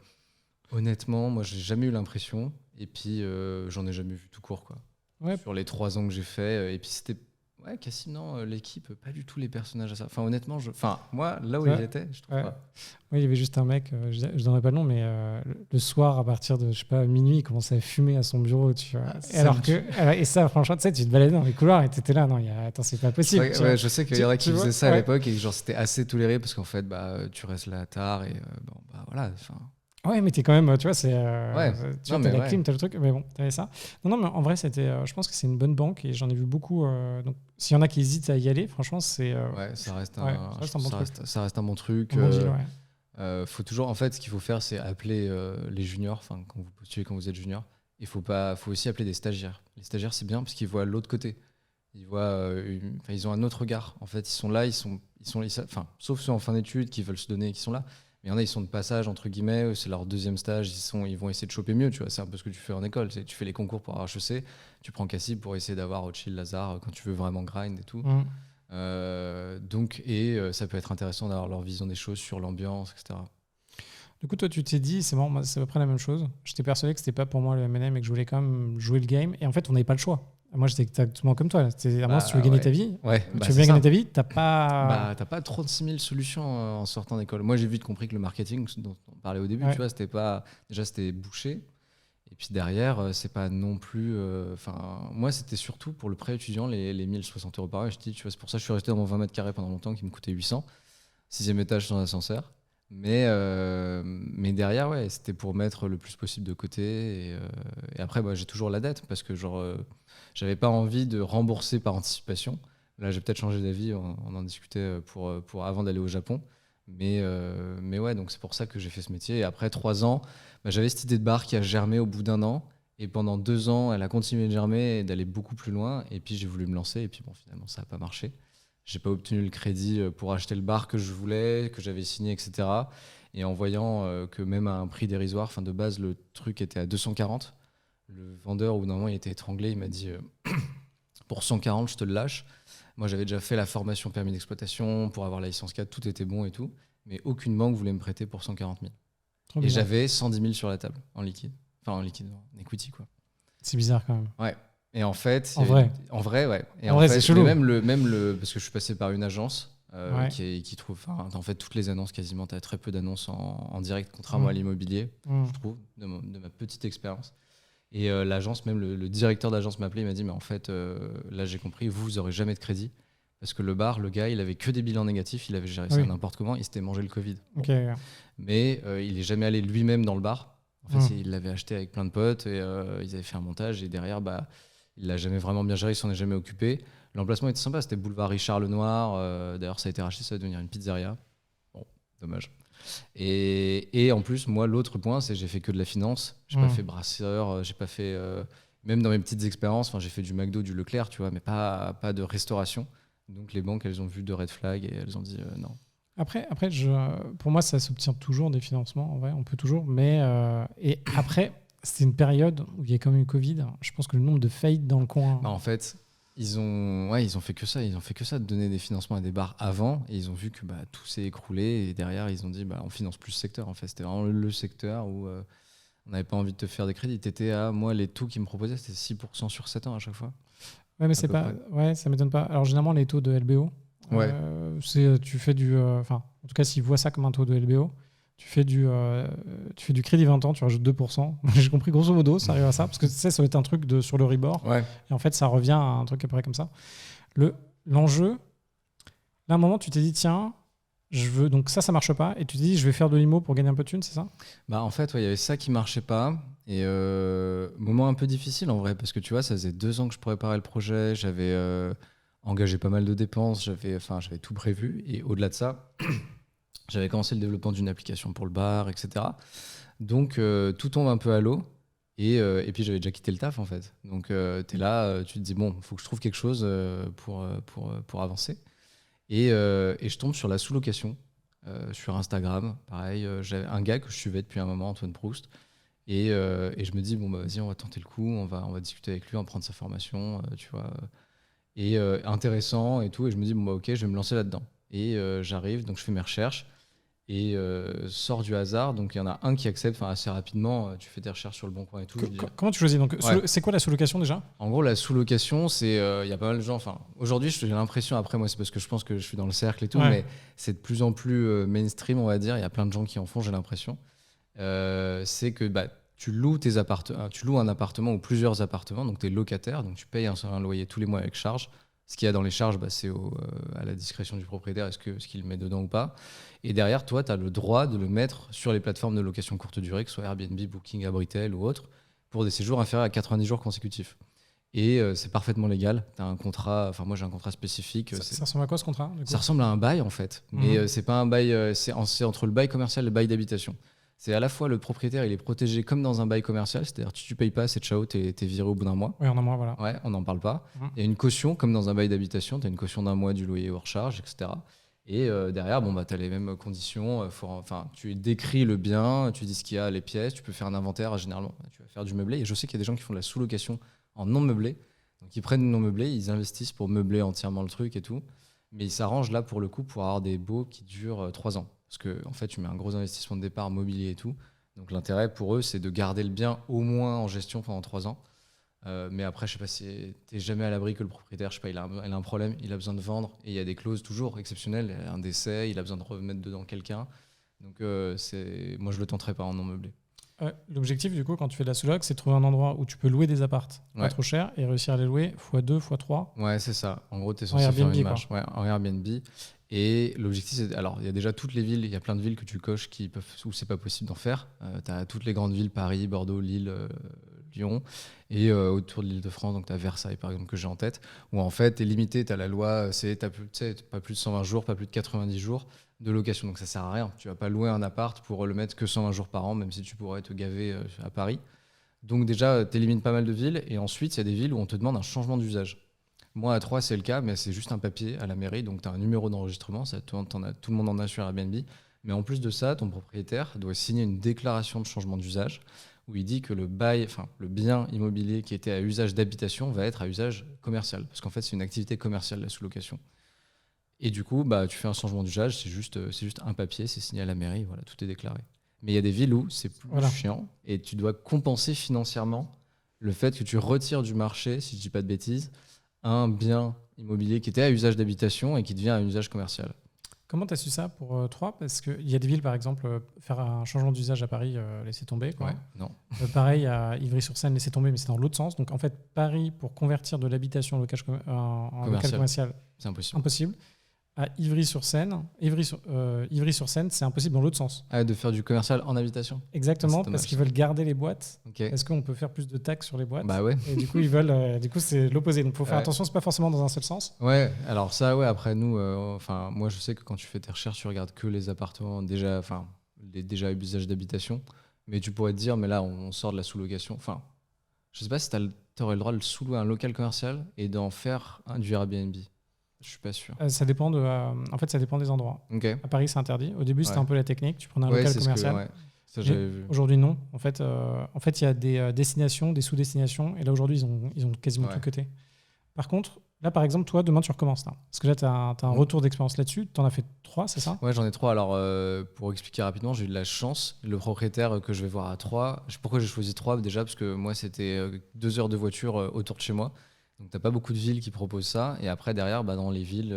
honnêtement, moi, j'ai jamais eu l'impression. Et puis, j'en ai jamais vu tout court, quoi. Ouais. Sur les 3 ans que j'ai fait. Et puis, c'était. Ouais, Cassib, non, l'équipe, pas du tout les personnages à ça. Enfin, honnêtement, moi, là où Ouais. il était, je trouve Ouais. pas. Oui, il y avait juste un mec, je donnerai pas le nom, mais le soir, à partir de, je sais pas, minuit, il commençait à fumer à son bureau, tu vois. Et ça, franchement, tu sais, tu te baladais dans les couloirs et tu étais là, non, attends, c'est pas possible. tu vois. Ouais, je sais qu'il y en a qui faisaient ça à ouais. l'époque et que genre c'était assez toléré parce qu'en fait, tu restes là tard et voilà. Ouais, mais t'es quand même, tu vois, Ouais. tu Non, vois, t'as mais la ouais. clim, t'as le truc, mais bon, t'avais ça. Non, mais en vrai, je pense que c'est une bonne banque et j'en ai vu beaucoup. Donc, s'il y en a qui hésitent à y aller, franchement, Ouais, ça reste ouais, ça je reste un pense bon que truc, ça reste un bon truc. un bon deal, ouais. Faut toujours, en fait, ce qu'il faut faire, c'est appeler les juniors, enfin, quand vous postulez, quand vous êtes junior. Faut aussi appeler des stagiaires. Les stagiaires, c'est bien parce qu'ils voient l'autre côté. Ils voient, enfin, ils ont un autre regard. En fait, ils sont là, enfin, sauf ceux en fin d'études qui veulent se donner et qui sont là. Mais il y en a, ils sont de passage, entre guillemets, c'est leur deuxième stage, ils vont essayer de choper mieux, tu vois. C'est un peu ce que tu fais en école. Tu fais les concours pour avoir HEC, tu prends Cassib pour essayer d'avoir Rothschild, Lazare quand tu veux vraiment grind et tout. Mm. Ça peut être intéressant d'avoir leur vision des choses sur l'ambiance, etc. Du coup, toi, tu t'es dit, c'est bon, moi, c'est à peu près la même chose. J'étais persuadé que c'était pas pour moi le M&M et que je voulais quand même jouer le game. Et en fait, on n'avait pas le choix. Moi, j'étais exactement comme toi. À moi, si tu veux gagner Ouais. ta vie, Ouais, tu veux bien gagner ta vie, t'as pas. t'as pas 36 000 solutions en sortant d'école. Moi, j'ai vite compris que le marketing, dont on parlait au début, Ouais. tu vois, c'était bouché. Et puis derrière, c'est pas non plus. Enfin, moi, c'était surtout pour le prêt étudiant, les 1060 euros par an. Et je dis, tu vois, c'est pour ça que je suis resté dans mon 20 mètres carrés pendant longtemps, qui me coûtait 800. 6e étage sans ascenseur. Mais derrière, ouais, c'était pour mettre le plus possible de côté. Et après, bah, j'ai toujours la dette parce que j'avais pas envie de rembourser par anticipation. Là, j'ai peut-être changé d'avis, on en discutait avant d'aller au Japon. Mais ouais, donc c'est pour ça que j'ai fait ce métier. Et après 3 ans, bah, j'avais cette idée de bar qui a germé au bout d'un an. Et pendant 2 ans, elle a continué de germer et d'aller beaucoup plus loin. Et puis j'ai voulu me lancer. Et puis bon, finalement, ça n'a pas marché. J'ai pas obtenu le crédit pour acheter le bar que je voulais, que j'avais signé, etc. Et en voyant que même à un prix dérisoire, enfin de base, le truc était à 240. Le vendeur, au bout d'un moment, il était étranglé. Il m'a dit pour 140, je te le lâche. Moi, j'avais déjà fait la formation permis d'exploitation pour avoir la licence 4, tout était bon et tout. Mais aucune banque voulait me prêter pour 140 000. Trop Et bizarre. j'avais 110 000 sur la table, en liquide. Enfin, en liquide, en equity, quoi. C'est bizarre quand même. Ouais. Et en fait, En vrai. En vrai, ouais. Et En vrai, fait, c'est chelou. mais parce que je suis passé par une agence Ouais. qui trouve, enfin, en fait, toutes les annonces quasiment, tu as très peu d'annonces en direct, contrairement à l'immobilier, je trouve, de ma petite expérience. Et l'agence, même le directeur d'agence m'a appelé, il m'a dit, mais en fait, là, j'ai compris, vous aurez jamais de crédit. Parce que le bar, le gars, il avait que des bilans négatifs, il avait géré ça n'importe comment, il s'était mangé le Covid. Ok. Mais il est jamais allé lui-même dans le bar. En fait, il l'avait acheté avec plein de potes et ils avaient fait un montage. Et derrière, bah, il l'a jamais vraiment bien géré, il s'en est jamais occupé. L'emplacement était sympa, c'était boulevard Richard Lenoir. D'ailleurs, ça a été racheté, ça va devenir une pizzeria. Bon, dommage. Et en plus, moi, l'autre point, c'est que j'ai fait que de la finance. J'ai pas fait brasseur, j'ai pas fait. Même dans mes petites expériences, j'ai fait du McDo, du Leclerc, tu vois, mais pas de restauration. Donc les banques, elles ont vu de red flag et elles ont dit non. Après pour moi, ça s'obtient toujours des financements. En vrai, on peut toujours. Mais et après, c'était une période où il y a quand même eu Covid. Je pense que le nombre de faillites dans le coin. Bah, en fait, ils ont fait que ça. Ils ont fait que ça, de donner des financements à des bars avant. Et ils ont vu que bah, tout s'est écroulé. Et derrière, ils ont dit bah, on finance plus ce secteur. En fait, c'était vraiment le secteur où on n'avait pas envie de te faire des crédits. Moi, les taux qu'ils me proposaient, c'était 6% sur 7 ans à chaque fois. Ouais, mais c'est pas. Ouais, ça m'étonne pas. Alors généralement, les taux de LBO. Ouais. Tu fais du. Enfin, en tout cas, s'ils voient ça comme un taux de LBO, tu fais du crédit 20 ans, tu rajoutes 2%. J'ai compris, grosso modo, ça arrive à ça. Parce que tu sais, ça va être un truc sur le rebord. Ouais. Et en fait, ça revient à un truc à peu près comme ça. L'enjeu, là, à un moment, tu t'es dit, tiens, donc ça marche pas. Et tu t'es dit, je vais faire de l'IMO pour gagner un peu de thunes, c'est ça? Bah, en fait, il y avait ça qui marchait pas. Et moment un peu difficile en vrai, parce que tu vois, ça faisait 2 ans que je préparais le projet. J'avais engagé pas mal de dépenses. J'avais tout prévu. Et au-delà de ça, j'avais commencé le développement d'une application pour le bar, etc. Donc, tout tombe un peu à l'eau. Et puis, j'avais déjà quitté le taf, en fait. Donc, tu es là, tu te dis, bon, il faut que je trouve quelque chose pour avancer. Et je tombe sur la sous-location sur Instagram. Pareil, j'avais un gars que je suivais depuis un moment, Antoine Proust. Et je me dis, bon, bah, vas-y, on va tenter le coup. On va discuter avec lui, on va prendre sa formation, tu vois. Et intéressant et tout. Et je me dis, bon, bah, ok, je vais me lancer là-dedans. Et j'arrive, donc je fais mes recherches. Et sort du hasard, donc il y en a un qui accepte assez rapidement. Tu fais des recherches sur le bon coin et tout. Comment tu choisis donc, ouais. C'est quoi la sous-location déjà? En gros, la sous-location, c'est il y a pas mal de gens. Enfin, aujourd'hui, j'ai l'impression, après moi, c'est parce que je pense que je suis dans le cercle et tout, mais c'est de plus en plus mainstream, on va dire. Il y a plein de gens qui en font, j'ai l'impression. C'est que tu loues un appartement ou plusieurs appartements, donc tu es locataire, donc tu payes un loyer tous les mois avec charge. Ce qu'il y a dans les charges, c'est à la discrétion du propriétaire, ce qu'il met dedans ou pas. Et derrière, toi, tu as le droit de le mettre sur les plateformes de location courte durée, que ce soit Airbnb, Booking, Abritel ou autre, pour des séjours inférieurs à 90 jours consécutifs. Et c'est parfaitement légal. Tu as un contrat, enfin moi j'ai un contrat spécifique. Ça ressemble à quoi ce contrat, du coup ? Ça ressemble à un bail en fait, mais c'est pas un bail, c'est entre le bail commercial et le bail d'habitation. C'est à la fois le propriétaire, il est protégé comme dans un bail commercial, c'est-à-dire si tu payes pas, c'est ciao, t'es viré au bout d'un mois. Oui, en un mois, voilà. Ouais, on n'en parle pas. Il y a une caution, comme dans un bail d'habitation, tu as une caution d'un mois du loyer hors charge, etc. Et derrière, tu as les mêmes conditions. Tu décris le bien, tu dis ce qu'il y a, les pièces, tu peux faire un inventaire, généralement, tu vas faire du meublé. Et je sais qu'il y a des gens qui font de la sous-location en non meublé. Donc ils prennent le non meublé, ils investissent pour meubler entièrement le truc et tout. Mais ils s'arrangent là, pour le coup, pour avoir des baux qui durent 3 ans. Parce que en fait, tu mets un gros investissement de départ, mobilier et tout. Donc l'intérêt pour eux, c'est de garder le bien au moins en gestion pendant 3 ans. Mais après, je sais pas si t'es jamais à l'abri que le propriétaire, je sais pas, il a un problème, il a besoin de vendre, et il y a des clauses toujours exceptionnelles, un décès, il a besoin de remettre dedans quelqu'un. Donc moi, je le tenterai pas en non meublé. L'objectif, du coup, quand tu fais de la sous-loc, c'est de trouver un endroit où tu peux louer des appartes pas trop cher et réussir à les louer x2, x3. Ouais, c'est ça. En gros, tu es censé faire une marge. Ouais, en Airbnb. Et l'objectif, c'est. Alors, il y a déjà toutes les villes, il y a plein de villes que tu coches où c'est pas possible d'en faire. Tu as toutes les grandes villes, Paris, Bordeaux, Lille, Lyon. Et autour de l'Île-de-France, donc tu as Versailles, par exemple, que j'ai en tête, où en fait, tu es limité, tu as la loi, t'as pas plus de 120 jours, pas plus de 90 jours de location. Donc ça sert à rien. Tu vas pas louer un appart pour le mettre que 120 jours par an, même si tu pourrais te gaver à Paris. Donc déjà, tu élimines pas mal de villes. Et ensuite, il y a des villes où on te demande un changement d'usage. Moi, à Troyes, c'est le cas, mais c'est juste un papier à la mairie. Donc tu as un numéro d'enregistrement. Tout le monde en a sur Airbnb. Mais en plus de ça, ton propriétaire doit signer une déclaration de changement d'usage où il dit que le bien immobilier qui était à usage d'habitation va être à usage commercial. Parce qu'en fait, c'est une activité commerciale, la sous-location. Et du coup, tu fais un changement d'usage, c'est juste un papier, c'est signé à la mairie, voilà, tout est déclaré. Mais il y a des villes où c'est plus chiant et tu dois compenser financièrement le fait que tu retires du marché, si je ne dis pas de bêtises, un bien immobilier qui était à usage d'habitation et qui devient à un usage commercial. Comment tu as su ça pour Troyes ? Parce qu'il y a des villes, par exemple, faire un changement d'usage à Paris, laisser tomber. Quoi. Ouais, non. Pareil, à Ivry-sur-Seine, laisser tomber, mais c'est dans l'autre sens. Donc en fait, Paris, pour convertir de l'habitation en local commercial, c'est impossible. À Ivry-sur-Seine, Ivry-sur-Seine, c'est impossible dans l'autre sens. Ah, de faire du commercial en habitation ? Exactement, parce qu'ils veulent garder les boîtes. Okay. Parce qu'on peut faire plus de taxes sur les boîtes. Bah ouais. Et du coup, c'est l'opposé. Donc, il faut faire attention, c'est pas forcément dans un seul sens. Ouais, alors ça, ouais, après nous, moi, je sais que quand tu fais tes recherches, tu regardes que les appartements déjà à usage d'habitation. Mais tu pourrais te dire, mais là, on sort de la sous-location. Enfin, je sais pas si tu aurais le droit de sous-louer un local commercial et d'en faire du Airbnb. Je suis pas sûr. Ça dépend en fait, ça dépend des endroits. Okay. À Paris, c'est interdit. Au début, c'était un peu la technique. Tu prenais un local commercial. Ça, j'avais vu. Aujourd'hui, non. En fait, il y a des destinations, des sous-destinations. Et là, aujourd'hui, ils ont quasiment tout cuté. Par contre, là, par exemple, toi, demain, tu recommences. Là. Parce que là, tu as un retour d'expérience là-dessus. Tu en as fait 3, c'est ça ? Ouais, j'en ai 3. Alors, pour expliquer rapidement, j'ai eu de la chance. Le propriétaire que je vais voir à Troyes, pourquoi j'ai choisi Troyes ? Déjà, parce que moi, c'était 2 heures de voiture autour de chez moi. Donc, tu n'as pas beaucoup de villes qui proposent ça. Et après, derrière, dans les villes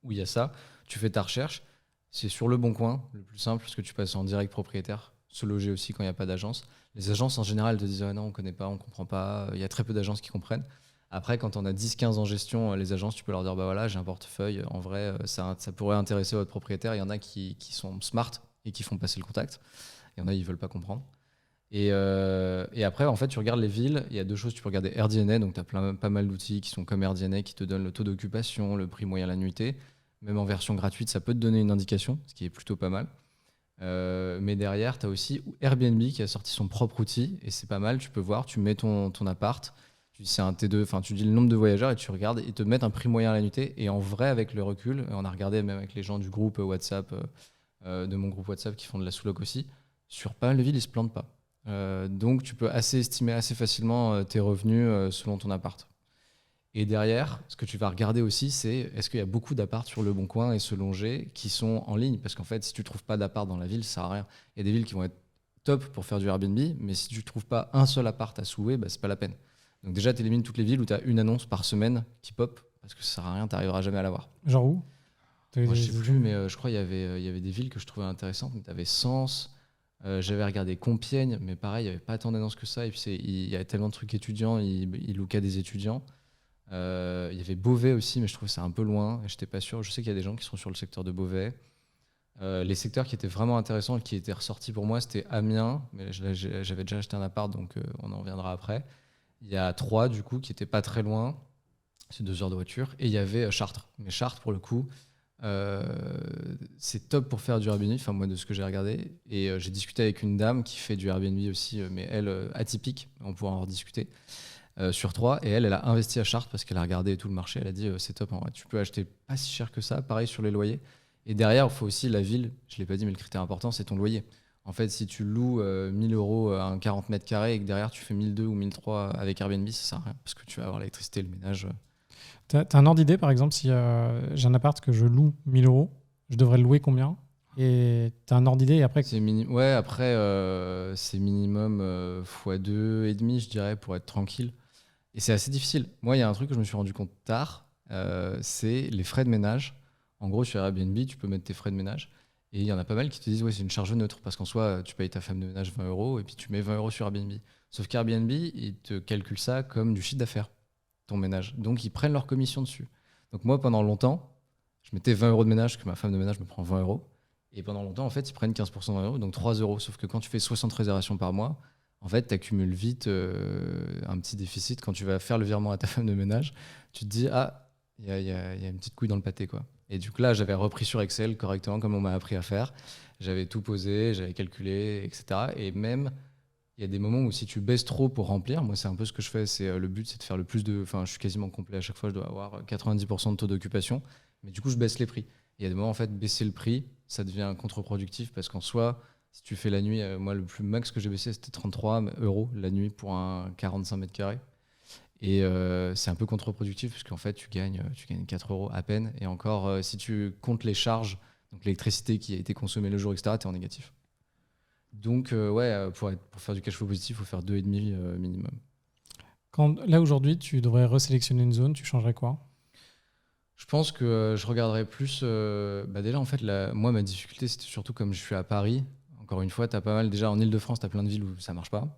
où il y a ça, tu fais ta recherche. C'est sur Le Bon Coin, le plus simple, parce que tu passes en direct propriétaire. Se loger aussi quand il n'y a pas d'agence. Les agences, en général, te disent non, on ne connaît pas, on ne comprend pas. Il y a très peu d'agences qui comprennent. Après, quand on a 10-15 en gestion, les agences, tu peux leur dire voilà, j'ai un portefeuille. En vrai, ça pourrait intéresser votre propriétaire. Il y en a qui sont smart et qui font passer le contact. Il y en a, ils ne veulent pas comprendre. Et après, en fait, tu regardes les villes. Il y a 2 choses. Tu peux regarder AirDNA, donc tu as pas mal d'outils qui sont comme AirDNA qui te donnent le taux d'occupation, le prix moyen à la nuitée. Même en version gratuite, ça peut te donner une indication, ce qui est plutôt pas mal. Mais derrière, tu as aussi Airbnb qui a sorti son propre outil et c'est pas mal. Tu peux voir, tu mets ton appart, tu dis c'est un T2, tu dis le nombre de voyageurs et tu regardes et te mettent un prix moyen à la nuitée. Et en vrai, avec le recul, on a regardé même avec les gens du groupe WhatsApp, de mon groupe WhatsApp qui font de la sous-loc aussi, sur pas mal de villes, ils se plantent pas. Donc tu peux estimer assez facilement tes revenus selon ton appart. Et derrière, ce que tu vas regarder aussi, c'est est-ce qu'il y a beaucoup d'apparts sur Le Bon Coin et Se Loger qui sont en ligne ? Parce qu'en fait, si tu ne trouves pas d'appart dans la ville, ça sert à rien. Il y a des villes qui vont être top pour faire du Airbnb, mais si tu ne trouves pas un seul appart à sous-louer, c'est pas la peine. Donc déjà, tu élimines toutes les villes où tu as une annonce par semaine qui pop, parce que ça sert à rien, tu n'arriveras jamais à l'avoir. Genre où ? Moi, je sais plus, mais je crois qu'il y avait des villes que je trouvais intéressantes, mais tu avais Sens. J'avais regardé Compiègne, mais pareil, il n'y avait pas tant d'annonces que ça. Et puis il y avait tellement de trucs étudiants, ils louent qu'à des étudiants. Il y avait Beauvais aussi, mais je trouve que c'est un peu loin. Et je n'étais pas sûr. Je sais qu'il y a des gens qui sont sur le secteur de Beauvais. Les secteurs qui étaient vraiment intéressants et qui étaient ressortis pour moi, c'était Amiens. Mais j'avais déjà acheté un appart, donc on en reviendra après. Il y a Troyes, du coup, qui n'était pas très loin. C'est 2 heures de voiture. Et il y avait Chartres. Mais Chartres, pour le coup, c'est top pour faire du Airbnb, enfin moi de ce que j'ai regardé. Et j'ai discuté avec une dame qui fait du Airbnb aussi, mais elle, atypique, on pourra en rediscuter, sur 3. Et elle a investi à Chartres parce qu'elle a regardé tout le marché. Elle a dit c'est top, en vrai, tu peux acheter pas si cher que ça. Pareil sur les loyers. Et derrière, il faut aussi la ville, je ne l'ai pas dit, mais le critère important, c'est ton loyer. En fait, si tu loues 1000 euros à un 40 mètres carrés et que derrière tu fais 1002 ou 1003 avec Airbnb, ça sert à rien parce que tu vas avoir l'électricité, le ménage. T'as un ordre d'idée, par exemple, si j'ai un appart que je loue 1000 euros, je devrais le louer combien? Et t'as un ordre d'idée et après. Ouais, après, c'est minimum x2 et demi, je dirais, pour être tranquille. Et c'est assez difficile. Moi, il y a un truc que je me suis rendu compte tard, c'est les frais de ménage. En gros, sur Airbnb, tu peux mettre tes frais de ménage. Et il y en a pas mal qui te disent, ouais, c'est une charge neutre, parce qu'en soi, tu payes ta femme de ménage 20 euros et puis tu mets 20 euros sur Airbnb. Sauf qu'Airbnb, ils te calculent ça comme du chiffre d'affaires, ton ménage. Donc, ils prennent leur commission dessus. Donc, moi, pendant longtemps, je mettais 20 euros de ménage, que ma femme de ménage me prend 20 euros. Et pendant longtemps, en fait, ils prennent 15% de 20 euros, donc 3 euros. Sauf que quand tu fais 60 réservations par mois, en fait, tu accumules vite un petit déficit. Quand tu vas faire le virement à ta femme de ménage, tu te dis, ah, il y a une petite couille dans le pâté, quoi. Et du coup, là, j'avais repris sur Excel correctement, comme on m'a appris à faire. J'avais tout posé, j'avais calculé, etc. Et même, il y a des moments où si tu baisses trop pour remplir, moi, c'est un peu ce que je fais. Le but, c'est de faire le plus de. Enfin, je suis quasiment complet à chaque fois, je dois avoir 90% de taux d'occupation. Mais du coup, je baisse les prix. Il y a des moments, en fait, baisser le prix, ça devient contre-productif parce qu'en soi, si tu fais la nuit, moi, le plus max que j'ai baissé, c'était 33 euros la nuit pour un 45 mètres carrés. Et c'est un peu contre-productif parce qu'en fait, tu gagnes 4 euros à peine. Et encore, si tu comptes les charges, donc l'électricité qui a été consommée le jour, etc., tu es en négatif. Donc, pour faire du cash flow positif, il faut faire 2,5 minimum. Là, aujourd'hui, tu devrais resélectionner une zone, tu changerais quoi? Je pense que je regarderais plus. Déjà, en fait, moi, ma difficulté, c'était surtout comme je suis à Paris. Encore une fois, tu as pas mal. Déjà, en Ile-de-France, tu as plein de villes où ça marche pas.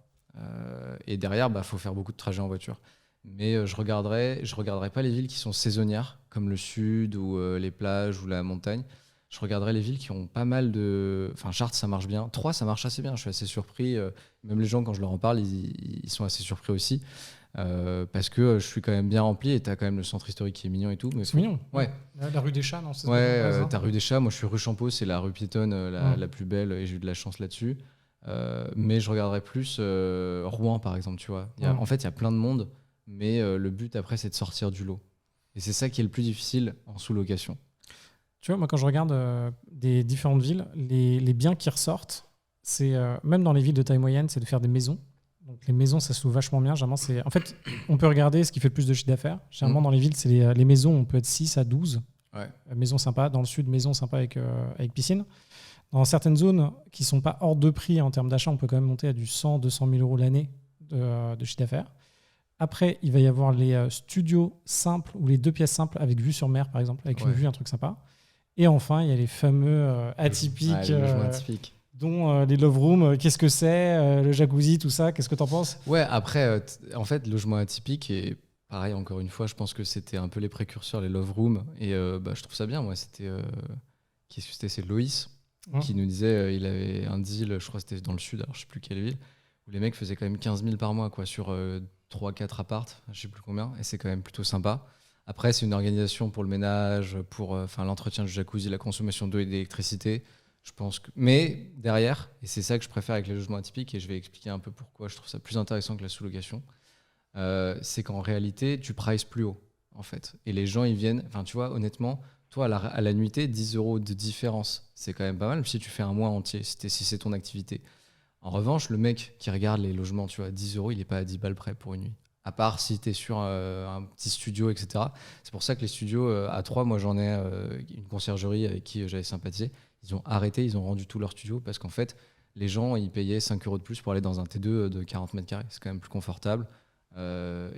Et derrière, faut faire beaucoup de trajets en voiture. Mais je regarderais pas les villes qui sont saisonnières, comme le sud ou les plages ou la montagne. Je regarderais les villes qui ont pas mal de. Enfin, Chartres, ça marche bien. Troyes, ça marche assez bien. Je suis assez surpris. Même les gens, quand je leur en parle, ils sont assez surpris aussi. Parce que je suis quand même bien rempli et tu as quand même le centre historique qui est mignon et tout. C'est mignon. Ouais. La rue des Chats, non? Ouais, t'as rue des Chats. Moi, je suis rue Champeau, c'est la rue piétonne la plus belle et j'ai eu de la chance là-dessus. Mais je regarderais plus Rouen, par exemple, tu vois. En fait, il y a plein de monde, mais le but après, c'est de sortir du lot. Et c'est ça qui est le plus difficile en sous-location. Tu vois, moi, quand je regarde des différentes villes, les biens qui ressortent, c'est même dans les villes de taille moyenne, c'est de faire des maisons. Donc les maisons, ça se loue vachement bien. Généralement, en fait, on peut regarder ce qui fait le plus de chiffre d'affaires. Généralement, dans les villes, c'est les maisons, on peut être 6 à 12. Ouais. Maison sympa. Dans le sud, maison sympa avec piscine. Dans certaines zones qui ne sont pas hors de prix en termes d'achat, on peut quand même monter à du 100, 200 000 euros l'année de chiffre d'affaires. Après, il va y avoir les studios simples ou les 2 pièces simples avec vue sur mer, par exemple, avec une vue, un truc sympa. Et enfin, il y a les fameux atypiques. Les logements atypiques. Dont les love rooms, qu'est-ce que c'est, le jacuzzi, tout ça, qu'est-ce que t'en penses? Ouais, après, en fait, logement atypique, et pareil, encore une fois, je pense que c'était un peu les précurseurs, les love rooms, et je trouve ça bien. Moi, c'était. Qu'est-ce que c'était? C'est Loïs qui nous disait il avait un deal, je crois que c'était dans le sud, alors je sais plus quelle ville, où les mecs faisaient quand même 15 000 par mois, quoi, sur 3-4 appartes, je sais plus combien, et c'est quand même plutôt sympa. Après, c'est une organisation pour le ménage, pour l'entretien du jacuzzi, la consommation d'eau et d'électricité. Je pense que. Mais derrière, et c'est ça que je préfère avec les logements atypiques, et je vais expliquer un peu pourquoi je trouve ça plus intéressant que la sous-location, c'est qu'en réalité, tu prices plus haut, en fait. Et les gens, ils viennent. Enfin, tu vois, honnêtement, toi, à la nuitée, 10 euros de différence, c'est quand même pas mal si tu fais un mois entier, si c'est ton activité. En revanche, le mec qui regarde les logements, tu vois, 10 euros, il n'est pas à 10 balles près pour une nuit. À part si tu es sur un petit studio, etc. C'est pour ça que les studios, à Troyes, moi, j'en ai une conciergerie avec qui j'avais sympathisé. Ils ont arrêté, ils ont rendu tout leur studio parce qu'en fait, les gens, ils payaient 5 euros de plus pour aller dans un T2 de 40 mètres carrés. C'est quand même plus confortable.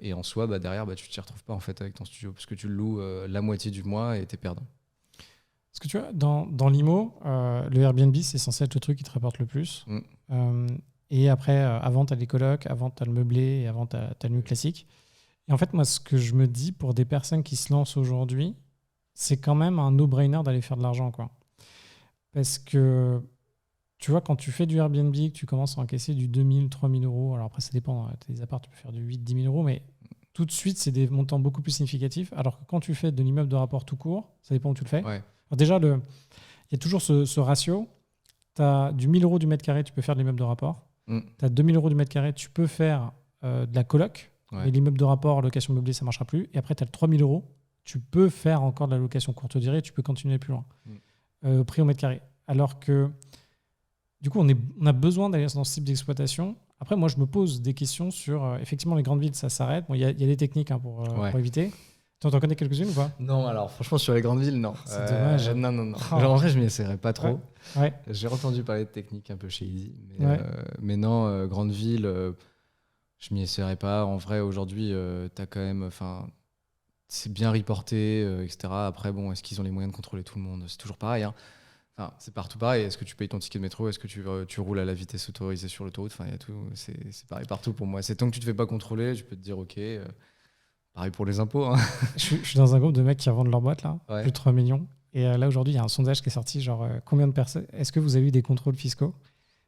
Et en soi, derrière, tu ne t'y retrouves pas en fait, avec ton studio parce que tu le loues la moitié du mois et tu es perdant. Parce que tu vois, dans l'IMO, le Airbnb, c'est censé être le truc qui te rapporte le plus. Et après, avant, tu as les colocs, avant, tu as le meublé et avant, tu as le nuit classique. Et en fait, moi, ce que je me dis pour des personnes qui se lancent aujourd'hui, c'est quand même un no-brainer d'aller faire de l'argent, quoi. Parce que, tu vois, quand tu fais du Airbnb, que tu commences à encaisser du 2000, 3000 euros, alors après, ça dépend, t'as des apparts, tu peux faire du 8, 10 000 euros, mais tout de suite, c'est des montants beaucoup plus significatifs. Alors que quand tu fais de l'immeuble de rapport tout court, ça dépend où tu le fais. Ouais. Alors déjà, il y a toujours ce ratio. Tu as du 1000 euros du mètre carré, tu peux faire de l'immeuble de rapport. Tu as 2000 euros du mètre carré, tu peux faire de la coloc. Ouais. Mais l'immeuble de rapport, location meublée, ça ne marchera plus. Et après, tu as le 3000 euros. Tu peux faire encore de la location courte durée, tu peux continuer plus loin. Prix au mètre carré. Alors que, du coup, on a besoin d'aller dans ce type d'exploitation. Après, moi, je me pose des questions sur, effectivement, les grandes villes, ça s'arrête. Bon, il y a des techniques pour éviter. Tu en connais quelques-unes ou pas? Non, alors franchement, sur les grandes villes, non. C'est dommage. Non. Oh. Genre, en vrai, je m'y essaierai pas trop. Ouais. J'ai entendu parler de techniques un peu chez Easy. Mais non, grande ville, je m'y essaierai pas. En vrai, aujourd'hui, t'as quand même... c'est bien reporté, etc. Après, bon, est-ce qu'ils ont les moyens de contrôler tout le monde? C'est toujours pareil. Hein. Enfin, c'est partout pareil. Est-ce que tu payes ton ticket de métro? Est-ce que tu roules à la vitesse autorisée sur l'autoroute? Enfin, il y a tout. C'est pareil partout pour moi. C'est tant que tu te fais pas contrôler, tu peux te dire OK. Pareil pour les impôts. Hein. Je suis dans un groupe de mecs qui revendent leur boîte, là, Ouais. plus de 3 millions. Et là, aujourd'hui, il y a un sondage qui est sorti, genre, combien de personnes... Est-ce que vous avez eu des contrôles fiscaux?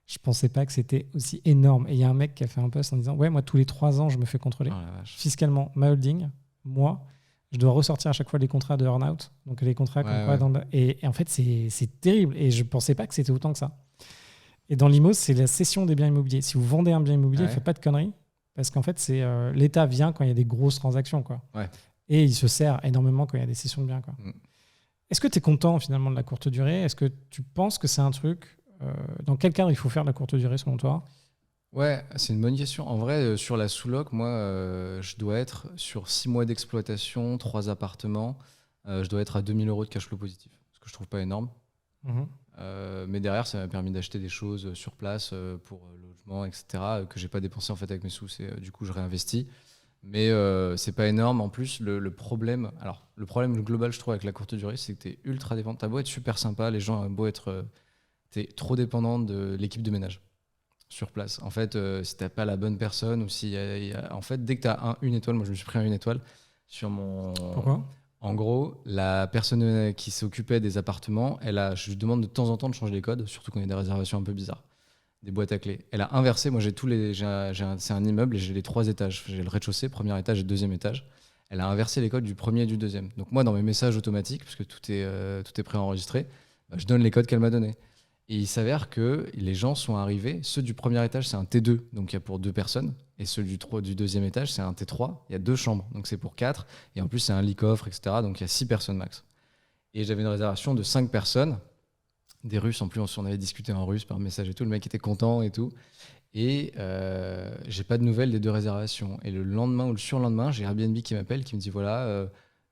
Je pensais pas que c'était aussi énorme. Et il y a un mec qui a fait un post en disant, ouais, moi, tous les 3 ans, je me fais contrôler. Oh la vache. Fiscalement, ma holding, moi, je dois ressortir à chaque fois les contrats de earn-out. Donc, les contrats qu'on croit dans le... Et en fait, c'est terrible. Et je pensais pas que c'était autant que ça. Et dans l'IMO, c'est la cession des biens immobiliers. Si vous vendez un bien immobilier, faites pas de conneries. Parce qu'en fait, c'est l'État vient quand il y a des grosses transactions, quoi. Ouais. Et il se sert énormément quand il y a des cessions de biens, quoi. Est-ce que tu es content finalement de la courte durée? Est-ce que tu penses que c'est un truc dans quel cadre il faut faire de la courte durée selon toi? Ouais, c'est une bonne question. En vrai, sur la sous-loc, moi, je dois être sur 6 mois d'exploitation, 3 appartements. Je dois être à 2000 euros de cash flow positif, ce que je trouve pas énorme. Mais derrière, ça m'a permis d'acheter des choses sur place pour logement, etc., que j'ai pas dépensé en fait avec mes sous. Du coup, je réinvestis. Mais c'est pas énorme. En plus, le problème global, je trouve, avec la courte durée, c'est que tu es ultra dépendant. T'as beau être super sympa, les gens ont beau être... tu es trop dépendant de l'équipe de ménage sur place. En fait, si t'as pas la bonne personne ou si... en fait, dès que tu as une étoile, moi je me suis pris un 1 étoile sur mon... Pourquoi? En gros, la personne qui s'occupait des appartements, je lui demande de temps en temps de changer les codes, surtout quand il y a des réservations un peu bizarres, des boîtes à clés. Elle a inversé. Moi, c'est un immeuble et j'ai les 3 étages. J'ai le rez-de-chaussée, premier étage et deuxième étage. Elle a inversé les codes du premier et du deuxième. Donc moi, dans mes messages automatiques, parce que tout est préenregistré, je donne les codes qu'elle m'a donnés. Et il s'avère que les gens sont arrivés. Ceux du premier étage, c'est un T2, donc il y a pour 2 personnes. Et ceux du deuxième étage, c'est un T3. Il y a 2 chambres, donc c'est pour 4. Et en plus, c'est un lit coffre, etc. Donc il y a 6 personnes max. Et j'avais une réservation de 5 personnes. Des Russes, en plus, on avait discuté en russe par message et tout. Le mec était content et tout. Et j'ai pas de nouvelles des 2 réservations. Et le lendemain ou le surlendemain, j'ai Airbnb qui m'appelle, qui me dit voilà,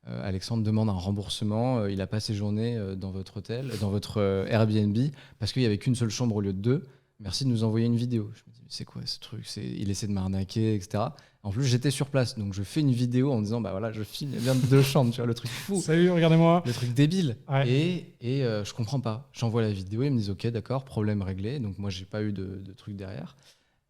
Alexandre demande un remboursement. Il a pas séjourné dans votre hôtel, dans votre Airbnb, parce qu'il y avait qu'une seule chambre au lieu de 2. Merci de nous envoyer une vidéo. Je me dis, c'est quoi ce truc? Il essaie de m'arnaquer, etc. En plus, j'étais sur place, donc je fais une vidéo en disant, bah voilà, je filme, il y a bien 2 chambres, tu vois, le truc fou. Salut, regardez-moi. Le truc débile. Ouais. Et je comprends pas. J'envoie la vidéo, ils me disent, ok, d'accord, problème réglé. Donc moi, j'ai pas eu de truc derrière.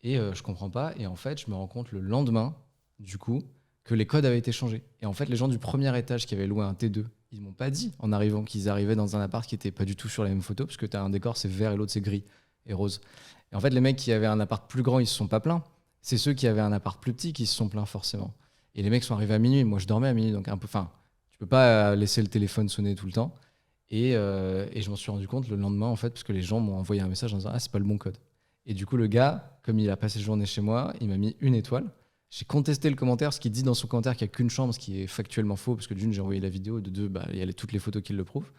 Et je comprends pas. Et en fait, je me rends compte le lendemain, du coup, que les codes avaient été changés. Et en fait, les gens du premier étage qui avaient loué un T2, ils m'ont pas dit en arrivant qu'ils arrivaient dans un appart qui était pas du tout sur la même photo, parce que tu as un décor, c'est vert et l'autre, c'est gris et rose. Et en fait, les mecs qui avaient un appart plus grand, ils se sont pas plaints. C'est ceux qui avaient un appart plus petit qui se sont plaints forcément. Et les mecs sont arrivés à minuit. Moi, je dormais à minuit, donc un peu. Enfin, tu peux pas laisser le téléphone sonner tout le temps. Et je m'en suis rendu compte le lendemain, en fait, parce que les gens m'ont envoyé un message en disant, ah, c'est pas le bon code. Et du coup, le gars, comme il a passé la journée chez moi, il m'a mis 1 étoile. J'ai contesté le commentaire, ce qu'il dit dans son commentaire qu'il n'y a qu'une chambre, ce qui est factuellement faux, parce que d'une, j'ai envoyé la vidéo, et de 2, il y a toutes les photos qui le prouvent.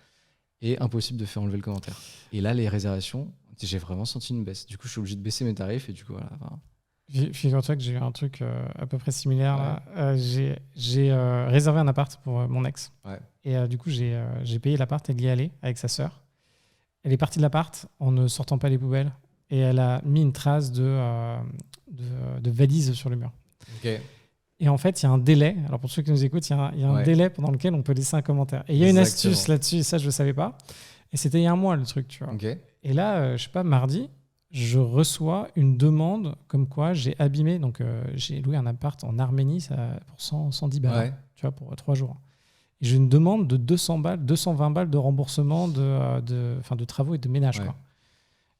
Et impossible de faire enlever le commentaire. Et là, les réservations, j'ai vraiment senti une baisse. Du coup, je suis obligé de baisser mes tarifs, et du coup, voilà. Figure-toi que j'ai eu un truc à peu près similaire. Ouais. J'ai réservé un appart pour mon ex. Ouais. Et du coup, j'ai payé l'appart, elle y est allée avec sa sœur. Elle est partie de l'appart en ne sortant pas les poubelles. Et elle a mis une trace de valise sur le mur. Okay. Et en fait, il y a un délai. Alors pour ceux qui nous écoutent, il y a un délai pendant lequel on peut laisser un commentaire. Et il y a une astuce là-dessus, et ça, je ne le savais pas. Et c'était il y a un mois, le truc, tu vois. Okay. Et là, je sais pas, mardi, je reçois une demande comme quoi j'ai abîmé. Donc, j'ai loué un appart en Arménie pour 110 balles, Ouais. tu vois, pour 3 jours. Et j'ai une demande de 200 balles, 220 balles de remboursement de travaux et de ménage. Ouais. Quoi.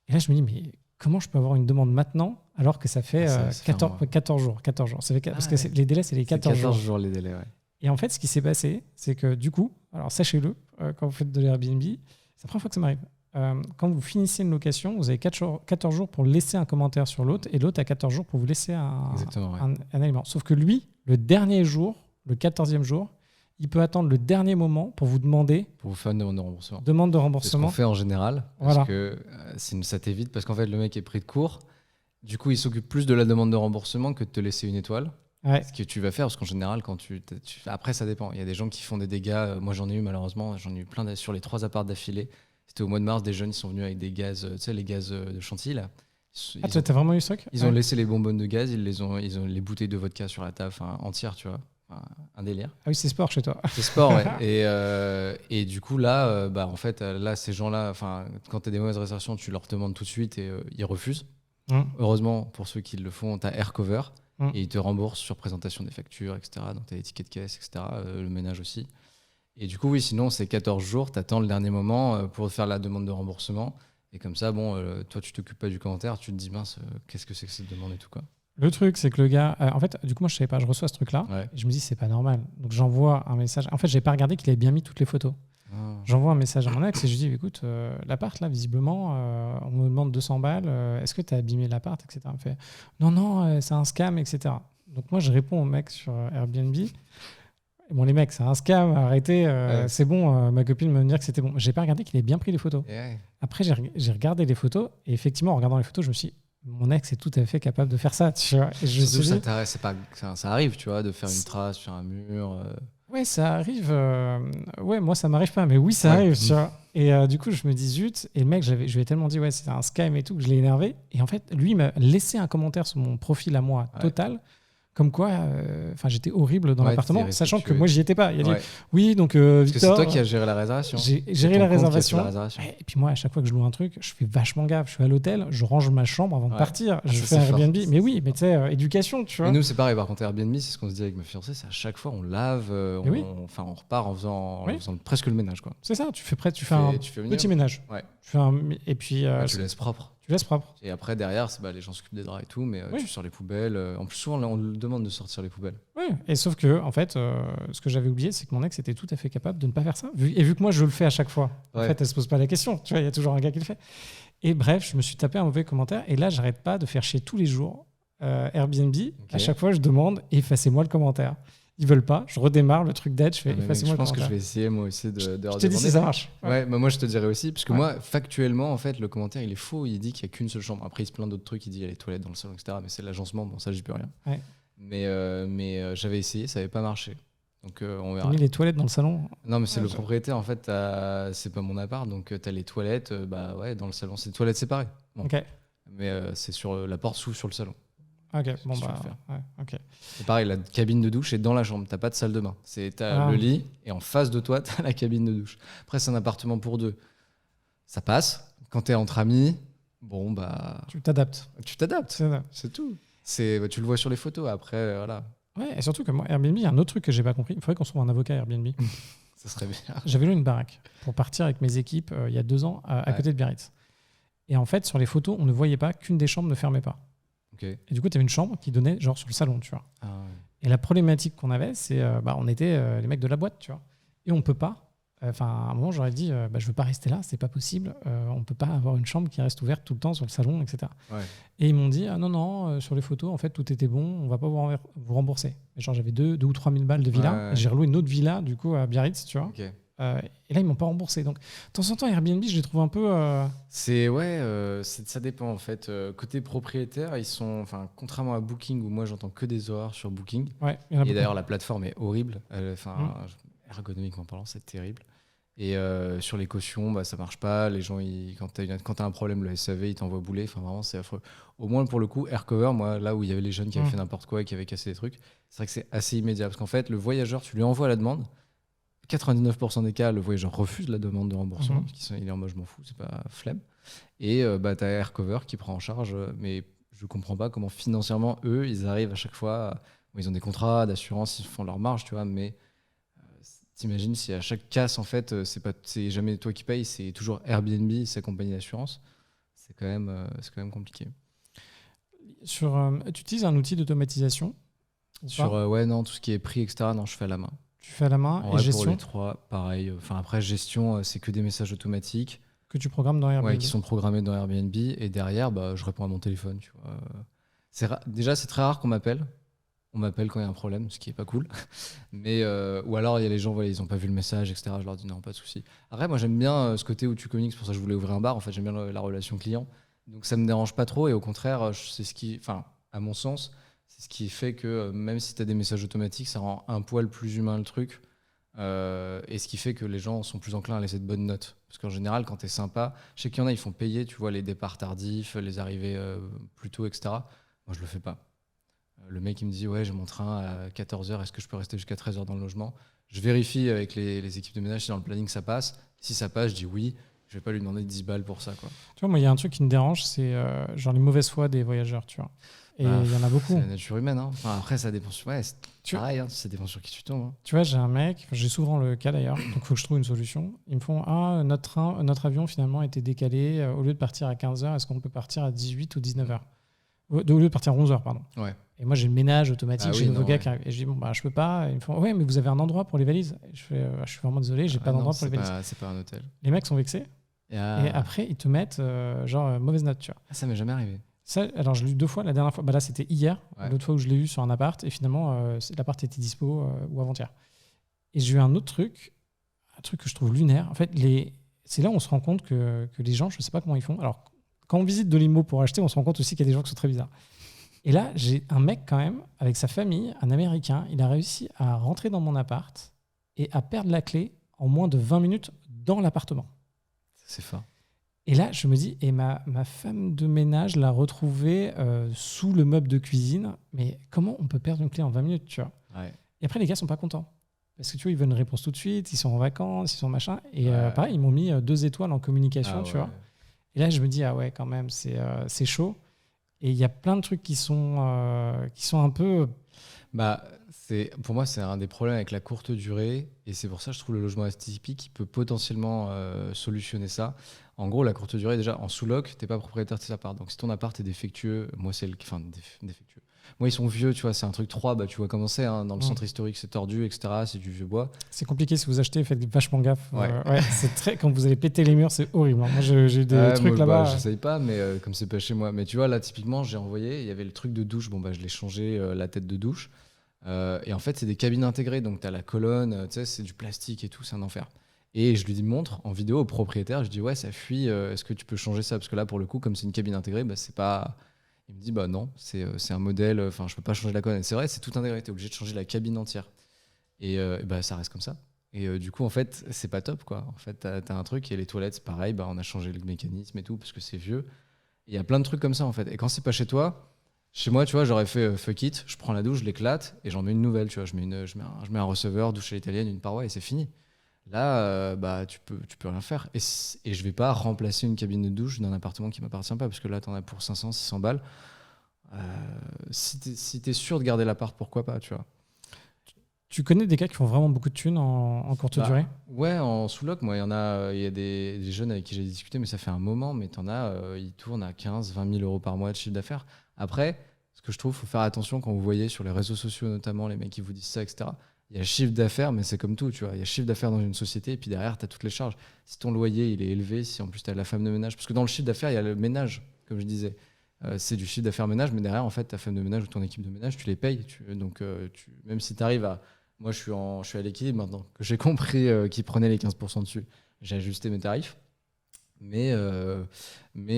Et là, je me dis, mais comment je peux avoir une demande maintenant alors que ça fait Ça fait un 14 jours 14 jours. Ça fait, parce que ouais. les délais, c'est les 14 C'est 14 jours. jours les délais, ouais. Et en fait, ce qui s'est passé, c'est que du coup, alors sachez-le, quand vous faites de l'Airbnb, c'est la première fois que ça m'arrive. Quand vous finissez une location, vous avez 14 jours pour laisser un commentaire sur l'autre et l'autre a 14 jours pour vous laisser Exactement, ouais. un élément. Sauf que lui, le dernier jour, le 14e jour, il peut attendre le dernier moment pour vous demander Pour vous faire une demande de remboursement. demande de C'est ce remboursement. qu'on fait en général. Parce Voilà. que ça t'évite. Parce qu'en fait, le mec est pris de court. Du coup, il s'occupe plus de la demande de remboursement que de te laisser une étoile. Ouais. Ce que tu vas faire, parce qu'en général, quand après, ça dépend. Il y a des gens qui font des dégâts. Moi, j'en ai eu malheureusement. J'en ai eu plein sur les 3 apparts d'affilée. C'était au mois de mars. Des jeunes, ils sont venus avec des gaz, tu sais, les gaz de chantilly, là. Ah, toi, t'as vraiment eu ça? Ils ont laissé les bonbonnes de gaz. Ils ont les bouteilles de vodka sur la table, entières, tu vois. Un délire. Ah oui, c'est sport chez toi. C'est sport, ouais. Et du coup, là, en fait, là, ces gens-là, quand tu as des mauvaises réservations, tu leur demandes tout de suite et ils refusent. Heureusement, pour ceux qui le font, tu as Aircover et ils te remboursent sur présentation des factures, etc. Donc, tu as les tickets de caisse, etc. Le ménage aussi. Et du coup, oui, sinon, c'est 14 jours. Tu attends le dernier moment pour faire la demande de remboursement. Et comme ça, toi, tu t'occupes pas du commentaire. Tu te dis, mince, qu'est-ce que c'est que cette demande et tout, quoi. Le truc, c'est que le gars, en fait, du coup, moi, je savais pas, je reçois ce truc-là, et je me dis, c'est pas normal. Donc, j'envoie un message. En fait, j'ai pas regardé qu'il avait bien mis toutes les photos. J'envoie un message à mon ex et je lui dis, écoute, l'appart, là, visiblement, on me demande 200 balles, est-ce que tu as abîmé l'appart, etc. Il me fait, non, c'est un scam, etc. Donc, moi, je réponds au mec sur Airbnb. Et bon, les mecs, c'est un scam, arrêtez, c'est bon, ma copine me dire que c'était bon. J'ai pas regardé qu'il avait bien pris les photos. Après, j'ai regardé les photos et effectivement, en regardant les photos, je me suis dit, mon ex est tout à fait capable de faire ça, tu vois. Et je ça arrive, tu vois, de faire une trace sur un mur. Ouais, ça arrive. Ouais, moi, ça m'arrive pas, mais oui, ça arrive, tu vois. Et du coup, je me dis zut. Et le mec, je lui ai tellement dit, ouais, c'était un scam et tout, que je l'ai énervé. Et en fait, lui, il m'a laissé un commentaire sur mon profil à moi, total. Comme quoi, j'étais horrible dans l'appartement, sachant que moi, j'y étais pas. Il a dit, oui, donc Victor. Parce que c'est toi qui as géré la réservation. J'ai géré la réservation. Et puis moi, à chaque fois que je loue un truc, je fais vachement gaffe. Je suis à l'hôtel, je range ma chambre avant de partir. Je fais un Airbnb. Mais oui, mais tu sais, éducation, tu vois. Mais nous, c'est pareil. Par contre, Airbnb, c'est ce qu'on se dit avec ma fiancée, c'est à chaque fois, on lave, on repart en faisant presque le ménage, quoi. C'est ça, tu fais un petit ménage. Ouais. Et puis. Tu laisses propre. Tu laisses propre. Et après, derrière, les gens s'occupent des draps et tout, mais tu sors les poubelles. En plus, souvent, on le demande de sortir les poubelles. Oui, et sauf que, en fait, ce que j'avais oublié, c'est que mon ex était tout à fait capable de ne pas faire ça. Et vu que moi, je le fais à chaque fois, en fait, elle se pose pas la question. Tu vois, il y a toujours un gars qui le fait. Et bref, je me suis tapé un mauvais commentaire. Et là, j'arrête pas de faire chier tous les jours Airbnb. À chaque fois, je demande, effacez-moi le commentaire. Ils veulent pas, je redémarre le truc d'aide, je fais effacez-moi le commentaire. Je pense que je vais essayer moi aussi de je te dis si ça marche. Ouais, moi je te dirais aussi, parce que moi, factuellement, en fait, le commentaire il est faux, il dit qu'il n'y a qu'une seule chambre. Après, il se plaint d'autres trucs, il dit il y a les toilettes dans le salon, etc. Mais c'est l'agencement, bon, ça j'y peux rien. Ouais. Mais j'avais essayé, ça n'avait pas marché. Donc on verra. T'as mis les toilettes dans le salon? Non, mais c'est le propriétaire, en fait, c'est pas mon appart, donc tu as les toilettes dans le salon, c'est des toilettes séparées. Bon. Ok. Mais c'est sur la porte s'ouvre sur le salon. Ok, bon ok. C'est pareil, la cabine de douche est dans la chambre, t'as pas de salle de bain. T'as le lit et en face de toi, t'as la cabine de douche. Après, c'est un appartement pour 2. Ça passe. Quand t'es entre amis, tu t'adaptes. C'est tout. Tu le vois sur les photos, après, voilà. Ouais, et surtout que moi, Airbnb, il y a un autre truc que j'ai pas compris. Il faudrait qu'on trouve un avocat Airbnb. Ça serait bien. J'avais loué une baraque pour partir avec mes équipes il y a 2 ans à côté de Biarritz. Et en fait, sur les photos, on ne voyait pas qu'une des chambres ne fermait pas. Okay. Et du coup, tu avais une chambre qui donnait genre sur le salon, tu vois. Ah ouais. Et la problématique qu'on avait, c'est on était les mecs de la boîte, tu vois. Et on peut pas. À un moment, j'aurais dit, je veux pas rester là, c'est pas possible. On peut pas avoir une chambre qui reste ouverte tout le temps sur le salon, etc. Ouais. Et ils m'ont dit, non, sur les photos, en fait, tout était bon, on va pas vous rembourser. Et genre, j'avais 2 ou 3 000 balles de villa. Ouais. Et j'ai reloué une autre villa, du coup, à Biarritz, tu vois. Okay. Et là, ils m'ont pas remboursé. Donc, de temps en temps, Airbnb, je les trouve un peu. Ça dépend en fait. Côté propriétaire, ils sont, contrairement à Booking où moi j'entends que des horreurs sur Booking. Ouais, et d'ailleurs, la plateforme est horrible. Ergonomiquement parlant, c'est terrible. Et sur les cautions, ça marche pas. Les gens, quand t'as un problème, le SAV, ils t'envoient bouler. Enfin, vraiment, c'est affreux. Au moins pour le coup, Aircover, moi, là où il y avait les jeunes qui avaient fait n'importe quoi et qui avaient cassé des trucs, c'est vrai que c'est assez immédiat parce qu'en fait, le voyageur, tu lui envoies la demande. 99% des cas, le voyageur refuse la demande de remboursement. Mhm. Il est en mode je m'en fous, c'est pas flemme. Et tu as Aircover qui prend en charge, mais je comprends pas comment financièrement, eux, ils arrivent à chaque fois. Ils ont des contrats d'assurance, ils font leur marge, tu vois, mais t'imagines si à chaque casse, en fait, c'est jamais toi qui payes, c'est toujours Airbnb, sa compagnie d'assurance. C'est quand même compliqué. Tu utilises un outil d'automatisation ou Sur pas? ouais, non, tout ce qui est prix, etc., non, je fais à la main. Tu fais à la main En et vrai, pour gestion les trois, pareil. Enfin, après, gestion, c'est que des messages automatiques que tu programmes dans ouais, Airbnb. qui sont programmés dans Airbnb. Et derrière, bah, je réponds à mon téléphone. Tu vois. Déjà, c'est très rare qu'on m'appelle. On m'appelle quand il y a un problème, ce qui est pas cool. Mais, ou alors, il y a les gens, voilà, ils n'ont pas vu le message, etc. Je leur dis non, pas de souci. Après, moi, j'aime bien ce côté où tu communiques. C'est pour ça que je voulais ouvrir un bar. En fait, j'aime bien la relation client. Donc, ça me dérange pas trop. Et au contraire, c'est ce qui, enfin, à mon sens, c'est ce qui fait que même si tu as des messages automatiques, ça rend un poil plus humain le truc. Et ce qui fait que les gens sont plus enclins à laisser de bonnes notes. Parce qu'en général, quand tu es sympa, je sais qu'il y en a, ils font payer, tu vois, les départs tardifs, les arrivées plus tôt, etc. Moi, je le fais pas. Le mec, il me dit, ouais, j'ai mon train à 14h, est-ce que je peux rester jusqu'à 13h dans le logement? Je vérifie avec les équipes de ménage si dans le planning ça passe. Si ça passe, je dis oui. Je vais pas lui demander 10 balles pour ça, quoi. Tu vois, moi, il y a un truc qui me dérange, c'est genre les mauvaises foi des voyageurs, tu vois. Et Bah, il y en a beaucoup. c'est la nature humaine. Hein. Enfin, après, ça dépend sur... Ouais, c'est Tu- pareil, hein, ça dépend sur qui tu tombes. Hein. Tu vois, j'ai un mec, j'ai souvent le cas d'ailleurs, donc il faut que je trouve une solution. Ils me font, ah, notre avion finalement a été décalé, au lieu de partir à 15h, est-ce qu'on peut partir à 18 ou 19h? Au lieu de partir à 11h, pardon. Ouais. Et moi, j'ai le ménage automatique, Ah j'ai oui, le nouveau non, gars ouais. qui arrive. Et je dis, bon, bah, je peux pas. Et ils me font, ouais, mais vous avez un endroit pour les valises. Et je fais, je suis vraiment désolé, j'ai pas Non, d'endroit pour les valises. c'est pas un hôtel. Les mecs sont vexés. Et après, ils te mettent, mauvaise note, tu vois. Ça m'est jamais arrivé. Ça, alors, je l'ai eu 2 fois. La dernière fois, bah là, c'était hier. Ouais. L'autre fois où je l'ai eu sur un appart. Et finalement, l'appart était dispo ou avant-hier. Et j'ai eu un autre truc, un truc que je trouve lunaire. En fait, c'est là où on se rend compte que les gens, je sais pas comment ils font. Alors, quand on visite de l'IMO pour acheter, on se rend compte aussi qu'il y a des gens qui sont très bizarres. Et là, j'ai un mec quand même, avec sa famille, un Américain, il a réussi à rentrer dans mon appart et à perdre la clé en moins de 20 minutes dans l'appartement. C'est fort. Et là, je me dis, et ma femme de ménage l'a retrouvé sous le meuble de cuisine. Mais comment on peut perdre une clé en 20 minutes, tu vois? Ouais. Et après, les gars sont pas contents. Parce que tu vois, ils veulent une réponse tout de suite, ils sont en vacances, ils sont machin. Et Ouais. pareil, ils m'ont mis 2 étoiles en communication, Ah tu ouais. vois. Et là, je me dis, ah ouais, quand même, c'est chaud. Et il y a plein de trucs qui sont un peu. Bah, pour moi, c'est un des problèmes avec la courte durée. Et c'est pour ça que je trouve le logement atypique qui peut potentiellement solutionner ça. En gros, la courte durée, déjà, en sous-loc, t'es pas propriétaire de cet appart. Donc, si ton appart est défectueux, moi, c'est enfin, défectueux. Moi, ils sont vieux, tu vois, c'est un truc 3, bah, tu vois comment c'est, hein, dans le centre historique, c'est tordu, etc., c'est du vieux bois. C'est compliqué si vous achetez, faites vachement gaffe. Ouais. C'est quand vous allez péter les murs, c'est horrible. Moi, j'ai eu des trucs moi, là-bas. J'essaye pas, mais comme c'est pas chez moi. Mais tu vois, là, typiquement, j'ai envoyé, il y avait le truc de douche, bon, bah, je l'ai changé, la tête de douche. Et en fait, c'est des cabines intégrées, donc tu as la colonne, tu sais, c'est du plastique et tout, c'est un enfer. Et je lui montre en vidéo au propriétaire, je dis ouais, ça fuit, est-ce que tu peux changer ça? Parce que là, pour le coup, comme c'est une cabine intégrée, bah, c'est pas. Il me dit bah non, c'est un modèle, enfin, je peux pas changer la colonne. Et c'est vrai, c'est tout intégré, t'es obligé de changer la cabine entière. Et bah, ça reste comme ça. Et du coup, en fait, c'est pas top, quoi. En fait, t'as un truc, et les toilettes, c'est pareil, bah, on a changé le mécanisme et tout, parce que c'est vieux. Il y a plein de trucs comme ça, en fait. Et quand c'est pas chez toi, chez moi, tu vois, j'aurais fait fuck it, je prends la douche, je l'éclate et j'en mets une nouvelle, tu vois. Je mets un receveur, douche à l'italienne, une paroi et c'est fini. Là, bah, tu peux rien faire. Et je vais pas remplacer une cabine de douche d'un appartement qui m'appartient pas, parce que là, t'en as pour 500, 600 balles. Si t'es sûr de garder l'appart, pourquoi pas, tu vois. Tu connais des gars qui font vraiment beaucoup de thunes en courte durée? Ouais, en sous-loc, moi, il y a des jeunes avec qui j'ai discuté, mais ça fait un moment, mais t'en as, ils tournent à 15, 20 000 euros par mois de chiffre d'affaires. Après, ce que je trouve, il faut faire attention quand vous voyez sur les réseaux sociaux, notamment, les mecs qui vous disent ça, etc. Il y a chiffre d'affaires, mais c'est comme tout, tu vois. Il y a chiffre d'affaires dans une société, et puis derrière, tu as toutes les charges. Si ton loyer, il est élevé, si en plus tu as la femme de ménage, parce que dans le chiffre d'affaires, il y a le ménage, comme je disais. C'est du chiffre d'affaires ménage, mais derrière, en fait, ta femme de ménage ou ton équipe de ménage, tu les payes. Donc, même si tu arrives à... Moi, je suis à l'équilibre maintenant, que j'ai compris qu'ils prenaient les 15% dessus. J'ai ajusté mes tarifs. Mais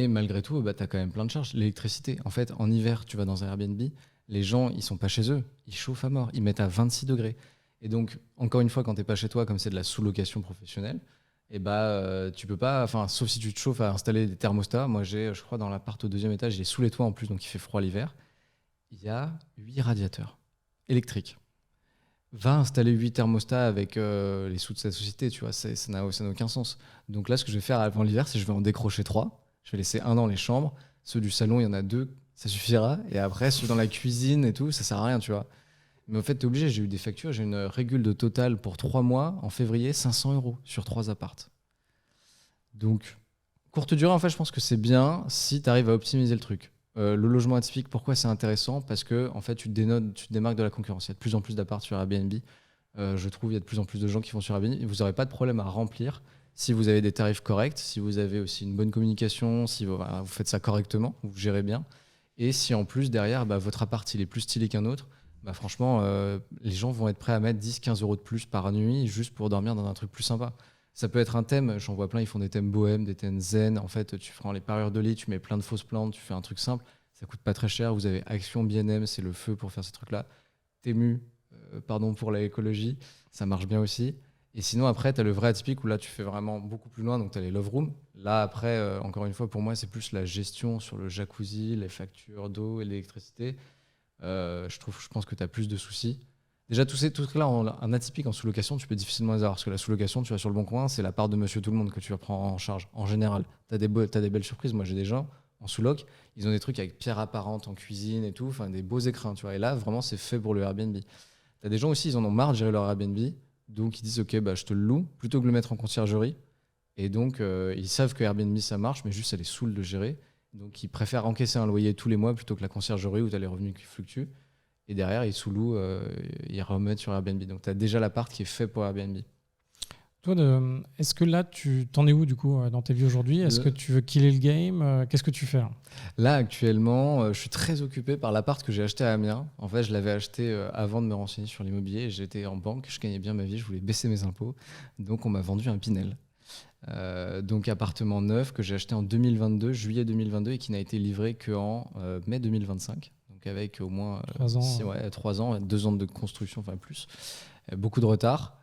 malgré tout, bah, tu as quand même plein de charges. L'électricité, en fait, en hiver, tu vas dans un Airbnb, les gens, ils sont pas chez eux. Ils chauffent à mort. Ils mettent à 26 degrés. Et donc, encore une fois, quand tu n'es pas chez toi, comme c'est de la sous-location professionnelle, et bah, tu peux pas, enfin, sauf si tu te chauffes à installer des thermostats. Moi, je crois, dans l'appart au 2e étage, il est sous les toits en plus, donc il fait froid l'hiver. Il y a 8 radiateurs électriques. va installer 8 thermostats avec les sous de sa société, tu vois, ça n'a aucun sens. Donc là, ce que je vais faire avant l'hiver, c'est que je vais en décrocher 3. Je vais laisser un dans les chambres. Ceux du salon, il y en a 2, ça suffira. Et après, ceux dans la cuisine et tout, ça sert à rien, tu vois. Mais en fait, t'es obligé, j'ai eu des factures, j'ai une régule de total pour 3 mois, en février, 500 € sur 3 appartes. Donc, courte durée, en fait, je pense que c'est bien si tu arrives à optimiser le truc. Le logement atypique, pourquoi c'est intéressant? Parce que en fait, tu te démarques de la concurrence. Il y a de plus en plus d'apparts sur Airbnb. Je trouve il y a de plus en plus de gens qui vont sur Airbnb. Vous n'aurez pas de problème à remplir si vous avez des tarifs corrects, si vous avez aussi une bonne communication, si vous faites ça correctement, vous gérez bien. Et si en plus, derrière, votre appart il est plus stylé qu'un autre, franchement, les gens vont être prêts à mettre 10-15 € de plus par nuit juste pour dormir dans un truc plus sympa. Ça peut être un thème, j'en vois plein, ils font des thèmes bohèmes, des thèmes zen. En fait, tu prends les parures de lit, tu mets plein de fausses plantes, tu fais un truc simple, ça coûte pas très cher. Vous avez Action BNM, c'est le feu pour faire ces trucs-là. Temu, pardon pour l'écologie, ça marche bien aussi. Et sinon, après, tu as le vrai atypique où là, tu fais vraiment beaucoup plus loin, donc tu as les love rooms. Là, après, encore une fois, pour moi, c'est plus la gestion sur le jacuzzi, les factures d'eau et l'électricité. Je pense que tu as plus de soucis. Déjà, tous ces trucs-là, un atypique en sous-location, tu peux difficilement les avoir. Parce que la sous-location, tu vas sur le bon coin, c'est la part de monsieur tout le monde que tu vas prendre en charge. En général, tu as des belles surprises. Moi, j'ai des gens en sous-loc, ils ont des trucs avec pierre apparente en cuisine et tout, enfin des beaux écrins, tu vois. Et là, vraiment, c'est fait pour le Airbnb. Tu as des gens aussi, ils en ont marre de gérer leur Airbnb. Donc, ils disent, OK, je te le loue, plutôt que de le mettre en conciergerie. Et donc, ils savent que Airbnb, ça marche, mais juste, ça les saoule de gérer. Donc, ils préfèrent encaisser un loyer tous les mois plutôt que la conciergerie où tu as les revenus qui fluctuent. Et derrière, ils sous-louent, ils remettent sur Airbnb. Donc, tu as déjà l'appart qui est fait pour Airbnb. Toi, est-ce que là, tu t'en es où du coup dans ta vie aujourd'hui? Est-ce que tu veux killer le game? Qu'est-ce que tu fais là? Là, actuellement, je suis très occupé par l'appart que j'ai acheté à Amiens. En fait, je l'avais acheté avant de me renseigner sur l'immobilier. J'étais en banque, je gagnais bien ma vie, je voulais baisser mes impôts. Donc, on m'a vendu un Pinel. Donc, appartement neuf que j'ai acheté en 2022, juillet 2022, et qui n'a été livré qu'en mai 2025. Donc, avec au moins 3 ans, 2 ans de construction, enfin plus. Beaucoup de retard.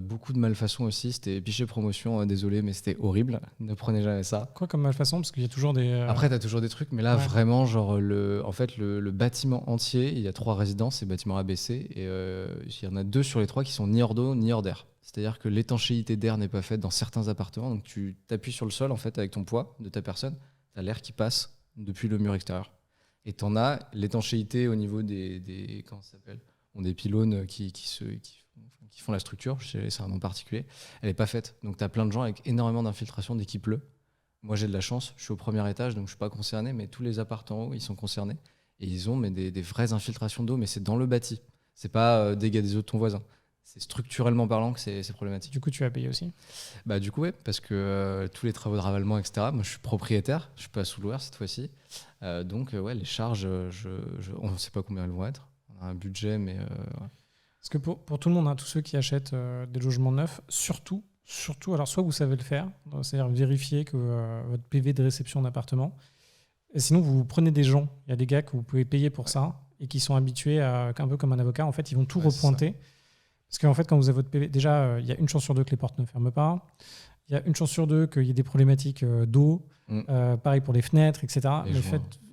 Beaucoup de malfaçons aussi, c'était piché promotion, désolé, mais c'était horrible. Ne prenez jamais ça. Quoi comme malfaçon? Parce qu'il y a toujours des. Après, tu as toujours des trucs, mais là, vraiment, genre, en fait, le bâtiment entier, il y a 3 résidences, c'est bâtiment ABC, et il y en a 2 sur les 3 qui sont ni hors d'eau, ni hors d'air. C'est-à-dire que l'étanchéité d'air n'est pas faite dans certains appartements, donc tu t'appuies sur le sol, en fait, avec ton poids de ta personne, tu as l'air qui passe depuis le mur extérieur. Et tu en as l'étanchéité au niveau des comment ça s'appelle? Des pylônes qui font la structure, c'est un nom particulier, elle n'est pas faite. Donc tu as plein de gens avec énormément d'infiltration dès qu'il pleut. Moi j'ai de la chance, je suis au premier étage, donc je ne suis pas concerné, mais tous les appartements en haut, ils sont concernés. Et ils ont des vraies infiltrations d'eau, mais c'est dans le bâti. C'est pas dégâts des eaux de ton voisin. C'est structurellement parlant que c'est problématique. Du coup, tu as payé aussi? Du coup, ouais, parce que tous les travaux de ravalement, etc., moi je suis propriétaire, je suis pas sous-loueur cette fois-ci. Donc les charges, on ne sait pas combien elles vont être. On a un budget, mais... Parce que pour tout le monde, tous ceux qui achètent des logements neufs, surtout, alors soit vous savez le faire, c'est-à-dire vérifier que votre PV de réception d'appartement, et sinon vous prenez des gens, il y a des gars que vous pouvez payer pour ça, et qui sont habitués un peu comme un avocat, en fait ils vont tout repointer. Parce qu'en fait quand vous avez votre PV, déjà il y a une chance sur 2 que les portes ne ferment pas, il y a une chance sur 2 qu'il y ait des problématiques d'eau, pareil pour les fenêtres, etc.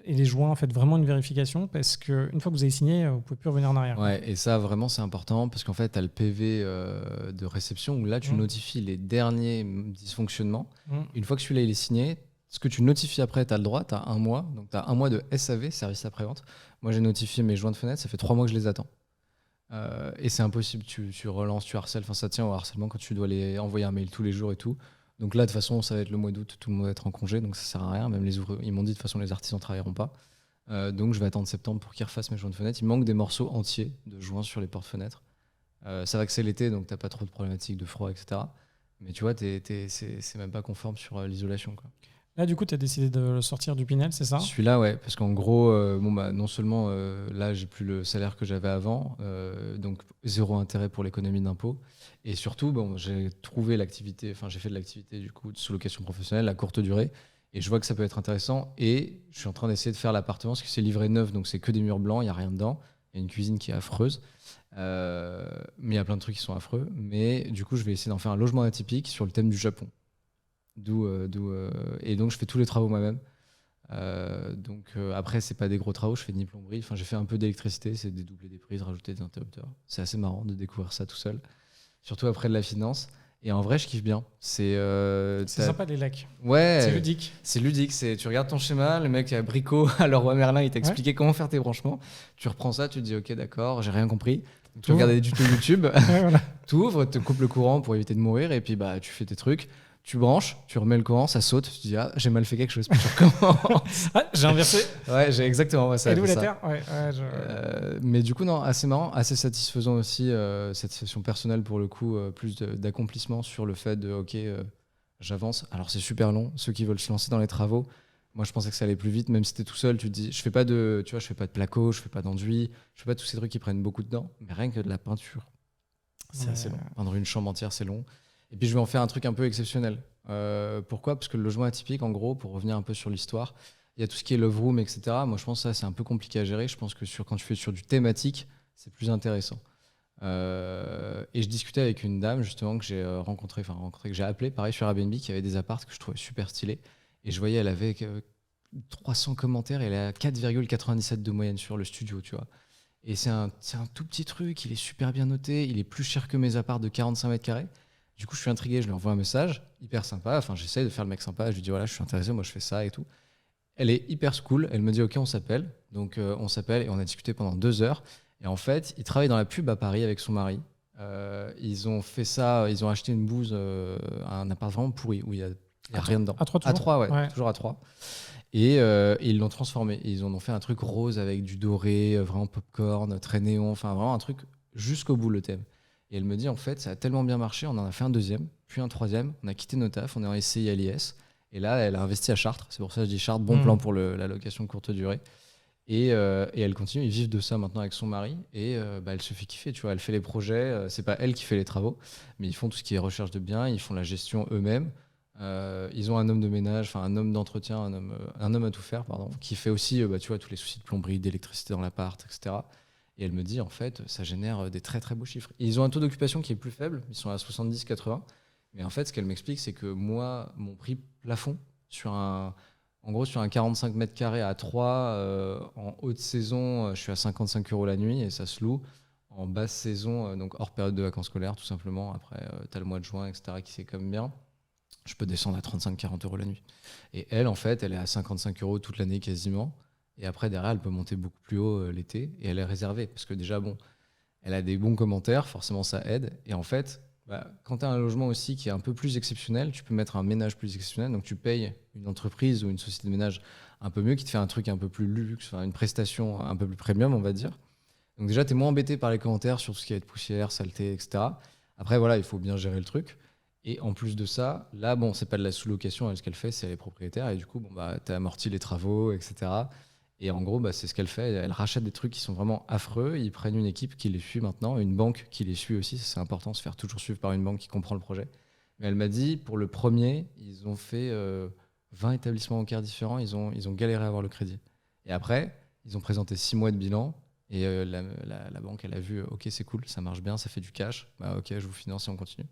Et les joints, faites vraiment une vérification parce qu'une fois que vous avez signé, vous ne pouvez plus revenir en arrière. Ouais, et ça, vraiment, c'est important parce qu'en fait, tu as le PV de réception où là, tu notifies les derniers dysfonctionnements. Une fois que celui-là il est signé, ce que tu notifies après, tu as le droit, tu as 1 mois. Donc, tu as 1 mois de SAV, service après-vente. Moi, j'ai notifié mes joints de fenêtre, ça fait 3 mois que je les attends. Et c'est impossible, tu relances, tu harcèles. Enfin, ça tient au harcèlement quand tu dois les envoyer un mail tous les jours et tout. Donc là, de toute façon, ça va être le mois d'août, tout le monde va être en congé, donc ça sert à rien. Même les ouvriers, ils m'ont dit de toute façon, les artisans ne travailleront pas. Donc je vais attendre septembre pour qu'ils refassent mes joints de fenêtre. Il manque des morceaux entiers de joints sur les portes-fenêtres. Ça va que c'est l'été, donc t'as pas trop de problématiques de froid, etc. Mais tu vois, c'est même pas conforme sur l'isolation, quoi. Là, du coup, tu as décidé de le sortir du Pinel, c'est ça? Celui-là, ouais, parce qu'en gros, non seulement là, j'ai plus le salaire que j'avais avant, donc 0 intérêt pour l'économie d'impôt. Et surtout, j'ai trouvé l'activité, enfin, j'ai fait de l'activité du coup de sous-location professionnelle à courte durée. Et je vois que ça peut être intéressant. Et je suis en train d'essayer de faire l'appartement parce que c'est livré neuf, donc c'est que des murs blancs, il n'y a rien dedans. Il y a une cuisine qui est affreuse. Mais il y a plein de trucs qui sont affreux. Mais du coup, je vais essayer d'en faire un logement atypique sur le thème du Japon. Et donc, je fais tous les travaux moi-même. Après, c'est pas des gros travaux, je fais ni plomberie. Enfin, j'ai fait un peu d'électricité, c'est dédoubler des prises, rajouter des interrupteurs. C'est assez marrant de découvrir ça tout seul, surtout après de la finance. Et en vrai, je kiffe bien. C'est sympa les lacs. Ouais, C'est ludique. c'est ludique. Tu regardes ton schéma, le mec à Brico, à Leroy Merlin, il t'a expliqué comment faire tes branchements. Tu reprends ça, tu te dis ok, d'accord, j'ai rien compris. Donc, tu regardes des tutos YouTube, Ouais, voilà. tu ouvres, tu coupes le courant pour éviter de mourir, et puis bah, tu fais tes trucs. Tu branches, tu remets le courant, ça saute, tu te dis ah, j'ai mal fait quelque chose, puis tu recommences. Ah, j'ai inversé. Ouais, j'ai exactement ça. Elle est où la ça. terre? Ouais, Mais du coup, non, assez marrant, assez satisfaisant aussi, cette session personnelle pour le coup, plus d'accomplissement sur le fait de ok, j'avance. Alors c'est super long, ceux qui veulent se lancer dans les travaux. Moi, je pensais que ça allait plus vite, même si t'es tout seul, tu te dis, je fais pas de placo, je fais pas d'enduit, je fais pas tous ces trucs qui prennent beaucoup de temps, mais rien que de la peinture, c'est assez long. Peindre une chambre entière, c'est long. Et puis je vais en faire un truc un peu exceptionnel. Pourquoi? Parce que le logement atypique, en gros, pour revenir un peu sur l'histoire, il y a tout ce qui est love room, etc. Moi, je pense que ça, c'est un peu compliqué à gérer. Je pense que quand tu fais sur du thématique, c'est plus intéressant. Et je discutais avec une dame, justement, que j'ai rencontrée, que j'ai appelée, pareil, sur Airbnb, qui avait des apparts que je trouvais super stylés. Et je voyais, elle avait 300 commentaires et elle a 4,97 de moyenne sur le studio, tu vois. Et c'est un tout petit truc, il est super bien noté, il est plus cher que mes apparts de 45 mètres carrés. Du coup, je suis intrigué, je lui envoie un message, hyper sympa. Enfin, j'essaye de faire le mec sympa. Je lui dis, voilà, je suis intéressé, moi, je fais ça et tout. Elle est hyper cool. Elle me dit, OK, on s'appelle. Donc, on s'appelle et on a discuté pendant 2 heures. Et en fait, ils travaillent dans la pub à Paris avec son mari. Ils ont fait ça, ils ont acheté une bouse, un appart vraiment pourri où il y a rien dedans. À 3 toujours. À 3, ouais, toujours à 3. Et ils l'ont transformé. Ils en ont fait un truc rose avec du doré, vraiment popcorn, très néon. Enfin, vraiment un truc jusqu'au bout, le thème. Et elle me dit, en fait, ça a tellement bien marché, on en a fait un deuxième, puis un troisième, on a quitté nos tafs, on est en SCI à l'IS. Et là, elle a investi à Chartres. C'est pour ça que je dis Chartres, bon plan pour la location courte durée. Et elle continue, ils vivent de ça maintenant avec son mari. Et elle se fait kiffer, tu vois. Elle fait les projets, c'est pas elle qui fait les travaux, mais ils font tout ce qui est recherche de biens, ils font la gestion eux-mêmes. Ils ont un homme de ménage, enfin un homme d'entretien, un homme à tout faire, pardon, qui fait aussi, tu vois, tous les soucis de plomberie, d'électricité dans l'appart, etc. Et elle me dit, en fait, ça génère des très très beaux chiffres. Et ils ont un taux d'occupation qui est plus faible, ils sont à 70-80. Mais en fait, ce qu'elle m'explique, c'est que moi, mon prix plafond, en gros, sur un 45 mètres carrés à 3, en haute saison, je suis à 55 € la nuit et ça se loue. En basse saison, donc hors période de vacances scolaires, tout simplement. Après, tu as le mois de juin, etc., qui c'est comme bien. Je peux descendre à 35-40 € la nuit. Et elle, en fait, elle est à 55 € toute l'année quasiment. Et après, derrière, elle peut monter beaucoup plus haut l'été. Et elle est réservée. Parce que déjà, bon, elle a des bons commentaires. Forcément, ça aide. Et en fait, quand tu as un logement aussi qui est un peu plus exceptionnel, tu peux mettre un ménage plus exceptionnel. Donc, tu payes une entreprise ou une société de ménage un peu mieux qui te fait un truc un peu plus luxe, une prestation un peu plus premium, on va dire. Donc, déjà, tu es moins embêté par les commentaires sur tout ce qui va être poussière, saleté, etc. Après, voilà, il faut bien gérer le truc. Et en plus de ça, là, bon, c'est pas de la sous-location. Ce qu'elle fait, c'est elle est propriétaire. Et du coup, tu as amorti les travaux, etc. Et en gros, c'est ce qu'elle fait. Elle rachète des trucs qui sont vraiment affreux. Ils prennent une équipe qui les suit maintenant, une banque qui les suit aussi. C'est important, se faire toujours suivre par une banque qui comprend le projet. Mais elle m'a dit, pour le premier, ils ont fait 20 établissements bancaires différents. Ils ont galéré à avoir le crédit. Et après, ils ont présenté 6 mois de bilan. Et la banque, elle a vu, OK, c'est cool, ça marche bien, ça fait du cash. OK, je vous finance et on continue.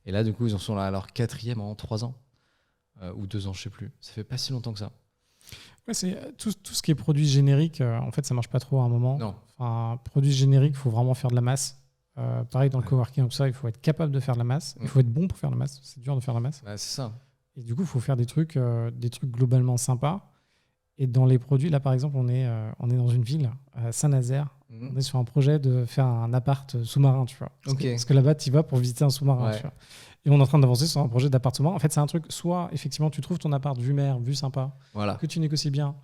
Et là, du coup, ils en sont à leur 4e en 3 ans. Ou 2 ans, je sais plus. Ça fait pas si longtemps que ça. Ouais, c'est tout ce qui est produit générique, en fait, ça marche pas trop à un moment. Non. Enfin, produit générique, il faut vraiment faire de la masse. Pareil, dans le coworking, tout ça, il faut être capable de faire de la masse. Il faut être bon pour faire de la masse. C'est dur de faire de la masse. C'est ça. Et du coup, il faut faire des trucs globalement sympas. Et dans les produits, là, par exemple, on est dans une ville, à Saint-Nazaire. On est sur un projet de faire un appart sous-marin, tu vois. Parce que là-bas, tu y vas pour visiter un sous-marin, tu vois. Et on est en train d'avancer sur un projet d'appart sous-marin. En fait, c'est un truc, soit effectivement, tu trouves ton appart vue mer, vue sympa, que tu négocies bien.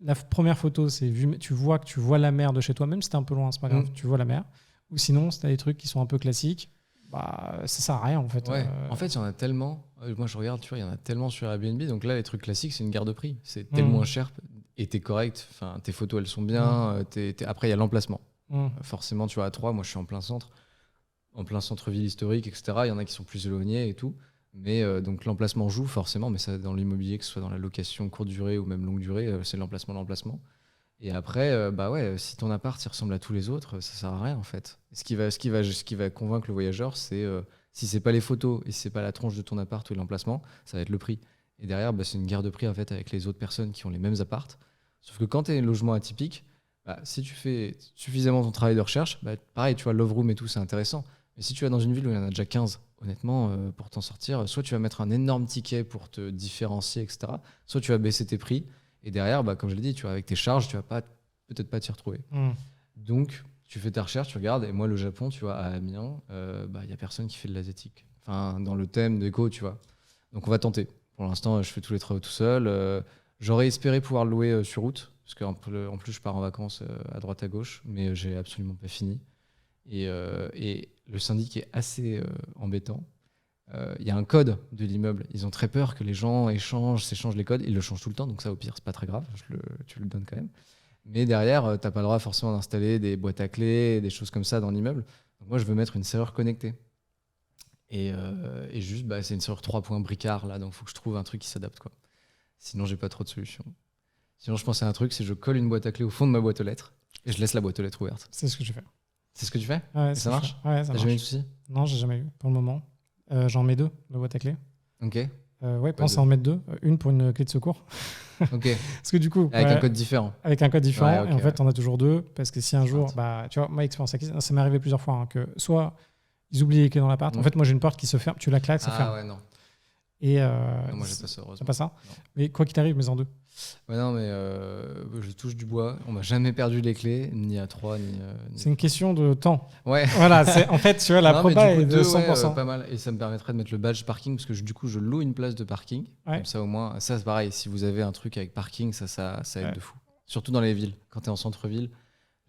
La première photo, c'est tu vois que tu vois la mer de chez toi, même si t'es un peu loin, c'est pas grave, tu vois la mer. Ou sinon, si t'as des trucs qui sont un peu classiques, ça sert à rien, en fait. Ouais. En fait, il y en a tellement. Moi, je regarde, tu vois, il y en a tellement sur Airbnb. Donc là, les trucs classiques, c'est une guerre de prix. C'est tellement cher et t'es correct. Enfin, tes photos, elles sont bien. Après, il y a l'emplacement. Forcément, tu vois, à 3, moi, je suis en plein centre. En plein centre-ville historique, etc. Il y en a qui sont plus éloignés et tout. Mais donc l'emplacement joue forcément, mais ça dans l'immobilier, que ce soit dans la location courte durée ou même longue durée, c'est l'emplacement. Et après, si ton appart il ressemble à tous les autres, ça sert à rien en fait. Ce qui va convaincre le voyageur, c'est si c'est pas les photos et si c'est pas la tronche de ton appart ou l'emplacement, ça va être le prix. Et derrière, c'est une guerre de prix en fait, avec les autres personnes qui ont les mêmes appartes. Sauf que quand tu es un logement atypique, si tu fais suffisamment ton travail de recherche, pareil, tu vois, Love Room et tout, c'est intéressant. Mais si tu vas dans une ville où il y en a déjà 15, honnêtement, pour t'en sortir, soit tu vas mettre un énorme ticket pour te différencier, etc. Soit tu vas baisser tes prix. Et derrière, comme je l'ai dit, tu vois, avec tes charges, tu vas peut-être pas t'y retrouver. Donc, tu fais ta recherche, tu regardes. Et moi, le Japon, tu vois, à Amiens, y a personne qui fait de l'asiatique. Enfin, dans le thème déco, tu vois. Donc, on va tenter. Pour l'instant, je fais tous les travaux tout seul. J'aurais espéré pouvoir le louer sur route. Parce qu'en plus, je pars en vacances à droite à gauche. Mais j'ai absolument pas fini. Et le syndic est assez embêtant. Il y a un code de l'immeuble. Ils ont très peur que les gens s'échangent les codes. Ils le changent tout le temps, donc ça, au pire, c'est pas très grave. Tu le donnes quand même. Mais derrière, t'as pas le droit forcément d'installer des boîtes à clés, des choses comme ça dans l'immeuble. Donc moi, je veux mettre une serrure connectée. Et juste, c'est une serrure 3 points bricard, là, donc il faut que je trouve un truc qui s'adapte, quoi. Sinon, j'ai pas trop de solutions. Sinon, je pensais à un truc, c'est que je colle une boîte à clés au fond de ma boîte aux lettres et je laisse la boîte aux lettres ouverte. C'est ce que je fais. C'est ce que tu fais? Ouais, ça marche? Ouais, ça T'as marche. jamais eu de soucis? Non, j'ai jamais eu pour le moment. J'en mets 2 de boîte à clés. Ok. Pense à en mettre 2. Une pour une clé de secours. Ok. Parce que du coup. Avec un code différent. Avec un code différent. Ouais, okay, et en fait, on a toujours 2. Parce que si un jour. Tu vois, moi, expérience acquise, ça m'est arrivé plusieurs fois. Que soit ils oublient les clés dans l'appart. En fait, moi, j'ai une porte qui se ferme. Tu la claques, ça ferme. Ah ouais, non. Et non, moi, j'ai pas ça, heureusement. C'est pas ça. Non. Mais quoi qu'il arrive, mets en 2. Ouais, non, mais je touche du bois. On m'a jamais perdu les clés, ni à 3, ni. C'est une question de temps. Ouais. Voilà, en fait, tu vois, la proba est de 100%. Ouais, pas mal. Et ça me permettrait de mettre le badge parking, parce que du coup, je loue une place de parking. Ouais. Comme ça, au moins. Ça, c'est pareil. Si vous avez un truc avec parking, ça aide de fou. Surtout dans les villes. Quand tu es en centre-ville,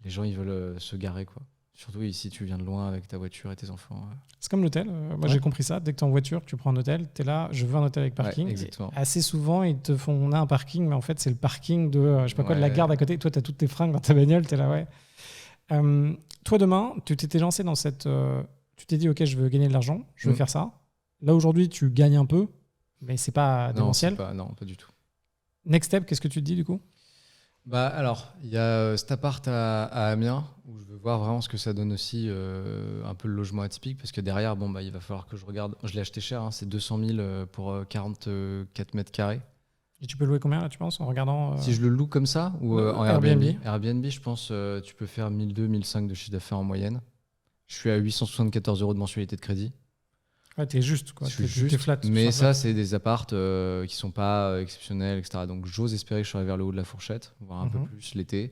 les gens, ils veulent se garer, quoi. Surtout ici, tu viens de loin avec ta voiture et tes enfants. C'est comme l'hôtel. Moi, j'ai compris ça. Dès que tu es en voiture, tu prends un hôtel, tu es là, je veux un hôtel avec parking. Ouais, exactement. Assez souvent, ils te font, on a un parking, mais en fait, c'est le parking de, je sais pas quoi, de la gare d'à côté. Toi, tu as toutes tes fringues dans ta bagnole, tu es là, ouais. Toi, demain, tu t'étais lancé dans cette. Tu t'es dit, OK, je veux gagner de l'argent, je veux faire ça. Là, aujourd'hui, tu gagnes un peu, mais c'est pas démentiel. Non, pas du tout. Next step, qu'est-ce que tu te dis du coup? Alors, il y a cet appart à Amiens où je veux voir vraiment ce que ça donne aussi, un peu le logement atypique, parce que derrière, il va falloir que je regarde. Je l'ai acheté cher, c'est 200 000 pour 44 mètres carrés. Et tu peux louer combien là, tu penses, en regardant Si je le loue comme ça ou en Airbnb? Airbnb, je pense tu peux faire 1200, 1500 de chiffre d'affaires en moyenne. Je suis à 874 € de mensualité de crédit. Ouais, t'es juste, quoi. T'es flat. Mais ça, c'est des appartes qui sont pas exceptionnels, etc. Donc, j'ose espérer que je serai vers le haut de la fourchette, voire un peu plus l'été.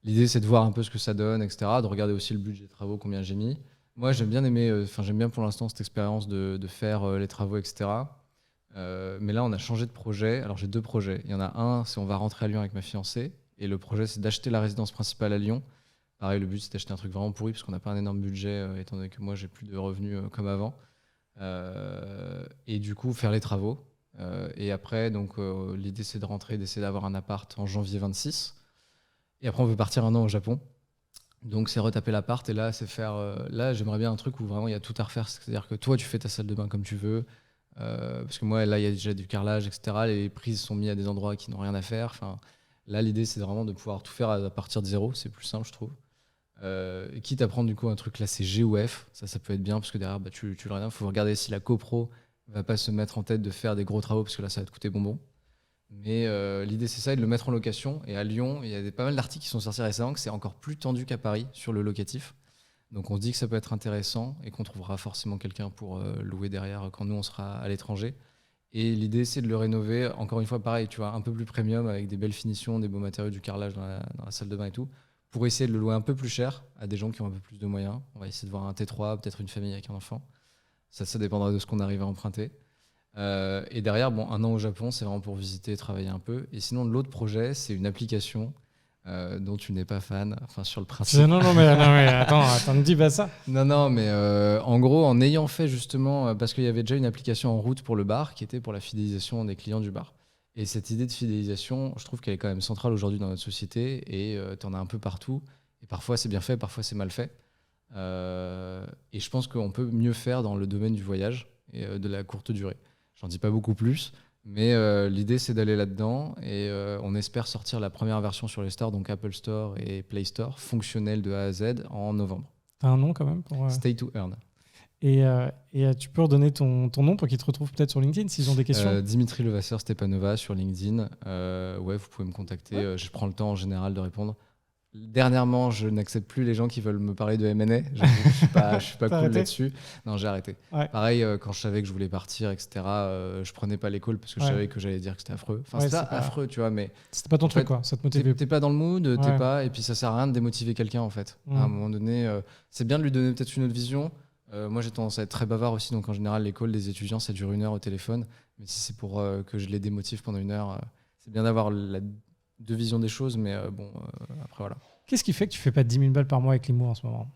L'idée, c'est de voir un peu ce que ça donne, etc. De regarder aussi le budget des travaux, combien j'ai mis. Moi, j'aime bien pour l'instant cette expérience de faire les travaux, etc. Mais là, on a changé de projet. Alors, j'ai 2 projets. Il y en a un, c'est on va rentrer à Lyon avec ma fiancée. Et le projet, c'est d'acheter la résidence principale à Lyon. Pareil, le but, c'est d'acheter un truc vraiment pourri, parce qu'on n'a pas un énorme budget, étant donné que moi, j'ai plus de revenus comme avant. Et du coup faire les travaux et après donc l'idée c'est de rentrer, d'essayer d'avoir un appart en janvier 26 et après on veut partir 1 an au Japon, donc c'est retaper l'appart et là c'est faire là j'aimerais bien un truc où vraiment il y a tout à refaire, c'est-à-dire que toi tu fais ta salle de bain comme tu veux, parce que moi là il y a déjà du carrelage, etc. Les prises sont mises à des endroits qui n'ont rien à faire, enfin là l'idée c'est vraiment de pouvoir tout faire à partir de zéro, c'est plus simple je trouve. Quitte à prendre du coup un truc classé G ou F, ça peut être bien parce que derrière tu le regardes, il faut regarder si la copro va pas se mettre en tête de faire des gros travaux parce que là ça va te coûter bonbon. Mais l'idée c'est ça, de le mettre en location. Et à Lyon, il y a pas mal d'articles qui sont sortis récemment que c'est encore plus tendu qu'à Paris sur le locatif. Donc on se dit que ça peut être intéressant et qu'on trouvera forcément quelqu'un pour louer derrière quand nous on sera à l'étranger. Et l'idée c'est de le rénover, encore une fois pareil, tu vois, un peu plus premium avec des belles finitions, des beaux matériaux, du carrelage dans la salle de bain et tout, pour essayer de le louer un peu plus cher à des gens qui ont un peu plus de moyens. On va essayer de voir un T3, peut-être une famille avec un enfant. Ça dépendra de ce qu'on arrive à emprunter. Et derrière, 1 an au Japon, c'est vraiment pour visiter et travailler un peu. Et sinon, l'autre projet, c'est une application dont tu n'es pas fan, enfin sur le principe. Non, mais attends, ne dis pas ça. Non, mais en gros, en ayant fait justement, parce qu'il y avait déjà une application en route pour le bar qui était pour la fidélisation des clients du bar. Et cette idée de fidélisation, je trouve qu'elle est quand même centrale aujourd'hui dans notre société et tu en as un peu partout. Et parfois c'est bien fait, parfois c'est mal fait. Et je pense qu'on peut mieux faire dans le domaine du voyage et de la courte durée. J'en dis pas beaucoup plus, mais l'idée c'est d'aller là-dedans et on espère sortir la première version sur les stores, donc Apple Store et Play Store, fonctionnelle de A à Z en novembre. T'as un nom quand même pour... Stay to Earn. Et tu peux redonner ton nom pour qu'ils te retrouvent peut-être sur LinkedIn s'ils ont des questions. Dimitri Levasseur Stepanova sur LinkedIn. Ouais, vous pouvez me contacter. Ouais. Je prends le temps en général de répondre. Dernièrement, je n'accepte plus les gens qui veulent me parler de M&A. J'avoue que je suis pas T'as cool arrêté là-dessus. Non, j'ai arrêté. Ouais. Pareil, quand je savais que je voulais partir, etc., je prenais pas les calls parce que je Ouais. savais que j'allais dire que c'était affreux. Enfin, Ouais, c'est pas c'est pas- affreux, tu vois, mais C'était pas ton en truc, fait, quoi. Ça te motivait t'es pas dans le mood, Ouais. t'es pas, et puis ça sert à rien de démotiver quelqu'un en fait. À un moment donné, c'est bien de lui donner peut-être une autre vision. Moi, j'ai tendance à être très bavard aussi, donc en général, les calls des étudiants, ça dure 1 heure au téléphone. Mais si c'est pour que je les démotive pendant 1 heure, c'est bien d'avoir deux visions des choses, mais après voilà. Qu'est-ce qui fait que tu fais pas 10 000 balles par mois avec l'IMO en ce moment?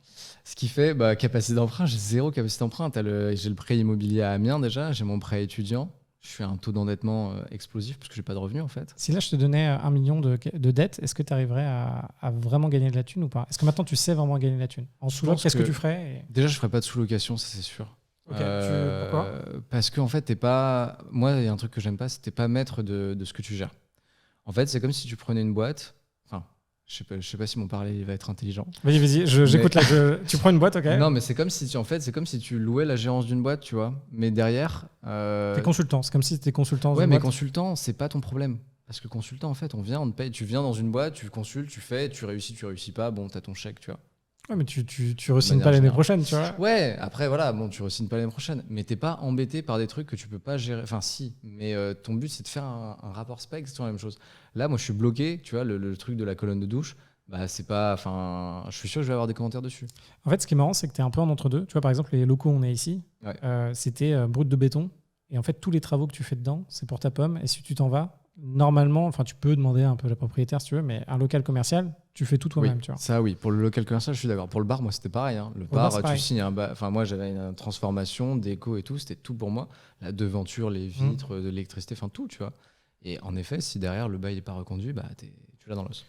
Ce qui fait, capacité d'emprunt, j'ai 0 capacité d'emprunt. J'ai le prêt immobilier à Amiens déjà, j'ai mon prêt étudiant. Je suis à un taux d'endettement explosif parce que j'ai pas de revenus en fait. Si là je te donnais 1 million de dettes, est-ce que tu arriverais à vraiment gagner de la thune ou pas? Est-ce que maintenant tu sais vraiment gagner de la thune? En sous-loc, qu'est-ce que tu ferais? Déjà, je ferais pas de sous-location, ça c'est sûr. Ok, pourquoi? Parce que en fait, t'es pas. Moi, il y a un truc que j'aime pas, c'est que t'es pas maître de ce que tu gères. En fait, c'est comme si tu prenais une boîte. Enfin, je sais pas si mon parler va être intelligent. Vas-y, j'écoute là. Tu prends une boîte, ok? Non, mais c'est comme si c'est comme si tu louais la gérance d'une boîte, tu vois. Mais derrière. T'es consultant. C'est comme si t'étais consultant. Ouais, mais consultant, c'est pas ton problème. Parce que consultant, en fait, on te paye. Tu viens dans une boîte, tu consultes, tu fais, tu réussis pas, bon, t'as ton chèque, tu vois. Ouais, mais tu re-signes pas l'année prochaine, tu vois. Ouais, après, voilà, bon, tu re-signes pas l'année prochaine. Mais t'es pas embêté par des trucs que tu peux pas gérer. Enfin, si, mais ton but, c'est de faire un rapport spec, c'est toujours la même chose. Là, moi, je suis bloqué, tu vois, le truc de la colonne de douche. C'est pas. Enfin, je suis sûr que je vais avoir des commentaires dessus. En fait, ce qui est marrant, c'est que tu es un peu en entre-deux. Tu vois, par exemple, les locaux où on est ici, Ouais. c'était brut de béton. Et en fait, tous les travaux que tu fais dedans, c'est pour ta pomme. Et si tu t'en vas, normalement, enfin, tu peux demander un peu à la propriétaire si tu veux, mais un local commercial, tu fais tout toi-même. Oui, Tu vois. ça, oui. Pour le local commercial, je suis d'accord. Pour le bar, moi, c'était pareil. Hein. Le bar, tu signes un bar. Enfin, moi, j'avais une transformation, déco et tout. C'était tout pour moi. La devanture, les vitres, de l'électricité, enfin, tout, tu vois. Et en effet, si derrière le bail n'est pas reconduit, tu l'as dans l'os.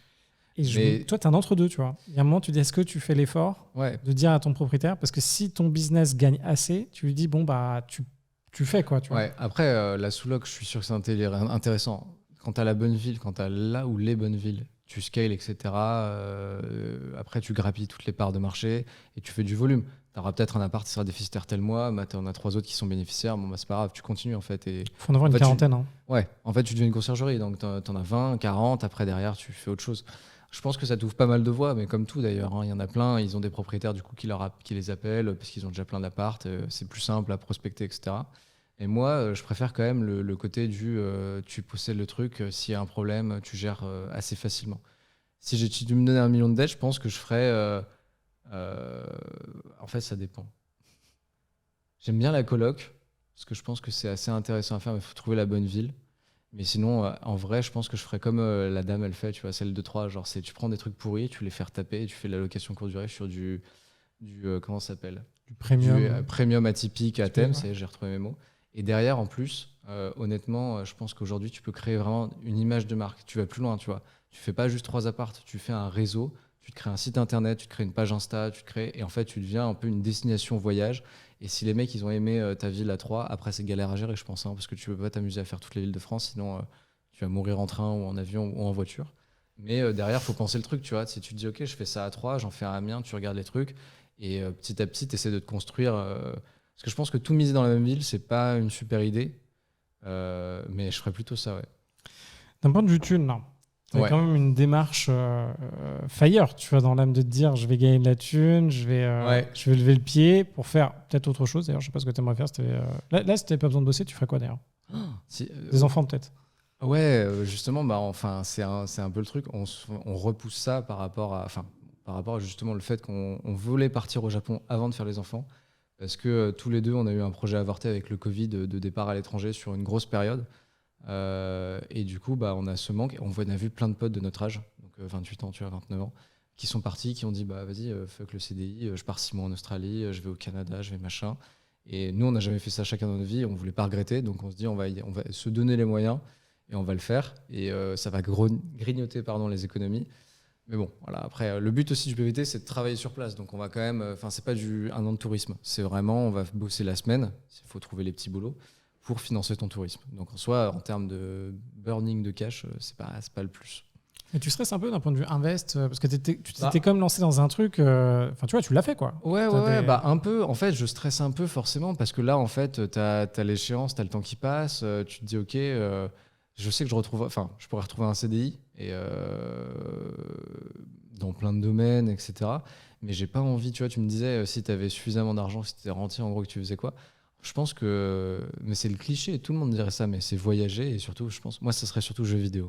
Et toi, tu es un entre-deux, tu vois. Il y a un moment, tu dis, est-ce que tu fais l'effort de dire à ton propriétaire, parce que si ton business gagne assez, tu lui dis, bon, tu fais quoi, tu vois. Ouais, après, la sous-loc, je suis sûr que c'est intéressant. Quand tu as la bonne ville, quand tu as là ou les bonnes villes, tu scales, etc. Après, tu grappilles toutes les parts de marché et tu fais du volume. Tu auras peut-être un appart qui sera déficitaire tel mois, tu en as 3 autres qui sont bénéficiaires. Bon, c'est pas grave, tu continues en fait. Il faut en avoir une quarantaine. Ouais, en fait, tu deviens une conciergerie. Donc, tu en as 20, 40. Après, derrière, tu fais autre chose. Je pense que ça t'ouvre pas mal de voies, mais comme tout d'ailleurs, il y en a plein. Ils ont des propriétaires du coup qui les appellent parce qu'ils ont déjà plein d'apparts. C'est plus simple à prospecter, etc. Et moi, je préfère quand même le côté du tu possèdes le truc, s'il y a un problème, tu gères assez facilement. Si tu me donnais 1 million de dettes, je pense que je ferais. En fait, ça dépend. J'aime bien la coloc, parce que je pense que c'est assez intéressant à faire, mais il faut trouver la bonne ville. Mais sinon, en vrai, je pense que je ferais comme la dame, elle fait, tu vois, celle de 3. Genre, tu prends des trucs pourris, tu les fais taper, et tu fais de la location courte durée sur du comment ça s'appelle ? Du premium. Premium atypique à thème, j'ai retrouvé mes mots. Et derrière, en plus, honnêtement, je pense qu'aujourd'hui, tu peux créer vraiment une image de marque. Tu vas plus loin, tu vois. Tu fais pas juste 3 apparts, tu fais un réseau, tu te crées un site internet, tu te crées une page Insta, et en fait, tu deviens un peu une destination voyage. Et si les mecs, ils ont aimé ta ville à 3, après, c'est galère à gérer, je pense, parce que tu peux pas t'amuser à faire toutes les villes de France, sinon tu vas mourir en train ou en avion ou en voiture. Mais derrière, faut penser le truc, tu vois. Si tu te dis, OK, je fais ça à 3, j'en fais un à Amiens, tu regardes les trucs, et petit à petit, tu essaies de te construire. Parce que je pense que tout miser dans la même ville, c'est pas une super idée. Mais je ferais plutôt ça, ouais. D'un point de vue thune, non. Tu as quand même une démarche fire, tu vois, dans l'âme de te dire je vais gagner de la thune, je vais lever le pied pour faire peut-être autre chose. D'ailleurs, je sais pas ce que tu aimerais faire. Là, si tu n'avais pas besoin de bosser, tu ferais quoi d'ailleurs? Des enfants peut-être? Ouais, justement, enfin, c'est un peu le truc. On repousse ça par rapport à justement le fait qu'on voulait partir au Japon avant de faire les enfants. Parce que tous les deux, on a eu un projet avorté avec le Covid de départ à l'étranger sur une grosse période. Et du coup, on a ce manque. On a vu plein de potes de notre âge, donc 28 ans, tu vois, 29 ans, qui sont partis, qui ont dit vas-y, fuck le CDI, je pars 6 mois en Australie, je vais au Canada, je vais machin. Et nous, on n'a jamais fait ça chacun dans notre vie, on voulait pas regretter, donc on se dit on va se donner les moyens et on va le faire. Et ça va grignoter les économies. Mais bon, voilà. Après, le but aussi du PVT, c'est de travailler sur place. Donc on va quand même, c'est pas un an de tourisme. C'est vraiment, on va bosser la semaine. Il faut trouver les petits boulots pour financer ton tourisme. Donc en soi, en termes de burning de cash, c'est pas le plus. Et tu stresses un peu d'un point de vue invest parce que tu t'étais Bah. comme lancé dans un truc. Enfin, tu vois, tu l'as fait quoi. Ouais, bah un peu. En fait, je stresse un peu forcément parce que là, en fait, t'as l'échéance, t'as le temps qui passe. Tu te dis, ok, je sais que je pourrais retrouver un CDI et dans plein de domaines, etc. Mais j'ai pas envie. Tu vois, tu me disais si t'avais suffisamment d'argent, si t'étais rentier, en gros, que tu faisais quoi? Je pense que, mais c'est le cliché. Tout le monde dirait ça, mais c'est voyager et surtout, je pense, moi, ça serait surtout jeux vidéo.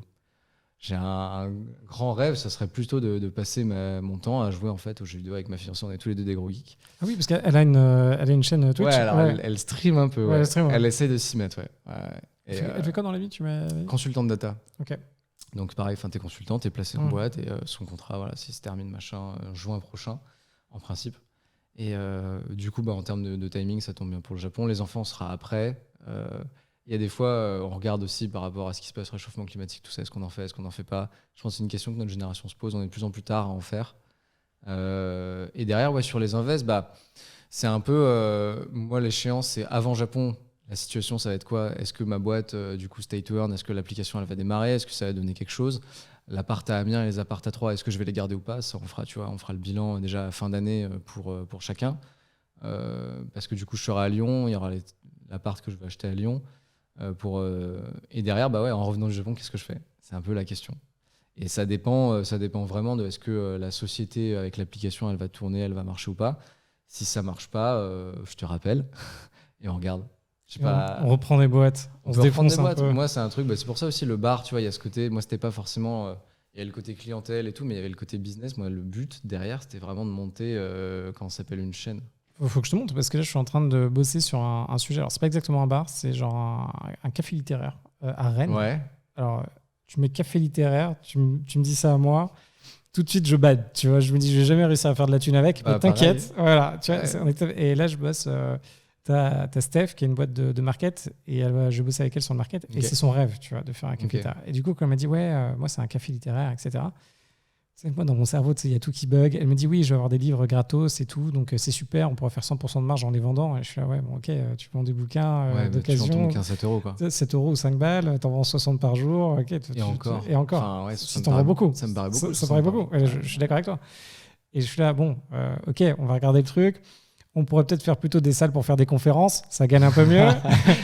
J'ai un grand rêve, ça serait plutôt de passer mon temps à jouer en fait aux jeux vidéo avec ma fiancée. On est tous les deux des gros geeks. Ah oui, parce qu'elle a une chaîne Twitch. Ouais, alors elle stream un peu. Ouais, Ouais. elle stream, ouais. Elle essaye de s'y mettre. Ouais. Ouais. Et, Elle fait quoi dans la vie, tu m'as dit ? consultante data. Ok. Donc pareil, t'es consultant, t'es placé en boîte et son contrat, voilà, s'il se termine machin juin prochain, en principe. Et du coup, en termes de timing, ça tombe bien pour le Japon. Les enfants, on sera après. Il y a des fois, on regarde aussi par rapport à ce qui se passe, réchauffement climatique, tout ça, est-ce qu'on en fait, est-ce qu'on n'en fait pas. Je pense que c'est une question que notre génération se pose, on est de plus en plus tard à en faire. Et derrière, sur les invests, c'est un peu, moi l'échéance, c'est avant Japon, la situation ça va être quoi? Est-ce que ma boîte, du coup Stay to Earn, est-ce que l'application elle va démarrer? Est-ce que ça va donner quelque chose? L'appart à Amiens et les apparts à Troyes, est-ce que je vais les garder ou pas? Ça, on fera le bilan déjà à fin d'année pour chacun. Parce que du coup, je serai à Lyon, il y aura l'appart que je vais acheter à Lyon. Et derrière, en revenant du Japon, qu'est-ce que je fais? C'est un peu la question. Et ça dépend vraiment de est-ce que la société avec l'application, elle va tourner, elle va marcher ou pas. Si ça marche pas, je te rappelle et on regarde. On reprend des boîtes, on se défonce un peu. Moi, c'est un truc, c'est pour ça aussi le bar, tu vois, il y a ce côté, moi, c'était pas forcément, il y a le côté clientèle et tout, mais il y avait le côté business. Moi, le but derrière, c'était vraiment de monter, comment ça s'appelle, une chaîne. Faut que je te montre parce que là, je suis en train de bosser sur un sujet. Alors, c'est pas exactement un bar, c'est genre un café littéraire à Rennes. Ouais. Alors, tu mets café littéraire, tu me dis ça à moi. Tout de suite, je bade. Tu vois, je me dis, je vais jamais réussir à faire de la thune avec. Mais t'inquiète. Voilà. Tu vois, et là, je bosse. T'as Steph qui a une boîte de market et je bosse avec elle sur le market. Okay. Et c'est son rêve, tu vois, de faire un café littéraire. Et du coup, quand elle m'a dit, moi, c'est un café littéraire, etc. C'est moi, dans mon cerveau, il y a tout qui bug. Elle me dit, oui, je vais avoir des livres gratos et tout. Donc, c'est super. On pourra faire 100% de marge en les vendant. Et je suis là, ok, tu vends des bouquins d'occasion. Tu vends ton bouquin 7 €, quoi. 7 € ou 5 balles. T'en vends 60 par jour. Okay, et encore. Enfin, si t'en vends beaucoup. Ça me paraît beaucoup. Ça paraît beaucoup. Je suis d'accord avec toi. Et je suis là, ok, on va regarder le truc. On pourrait peut-être faire plutôt des salles pour faire des conférences. Ça gagne un peu mieux.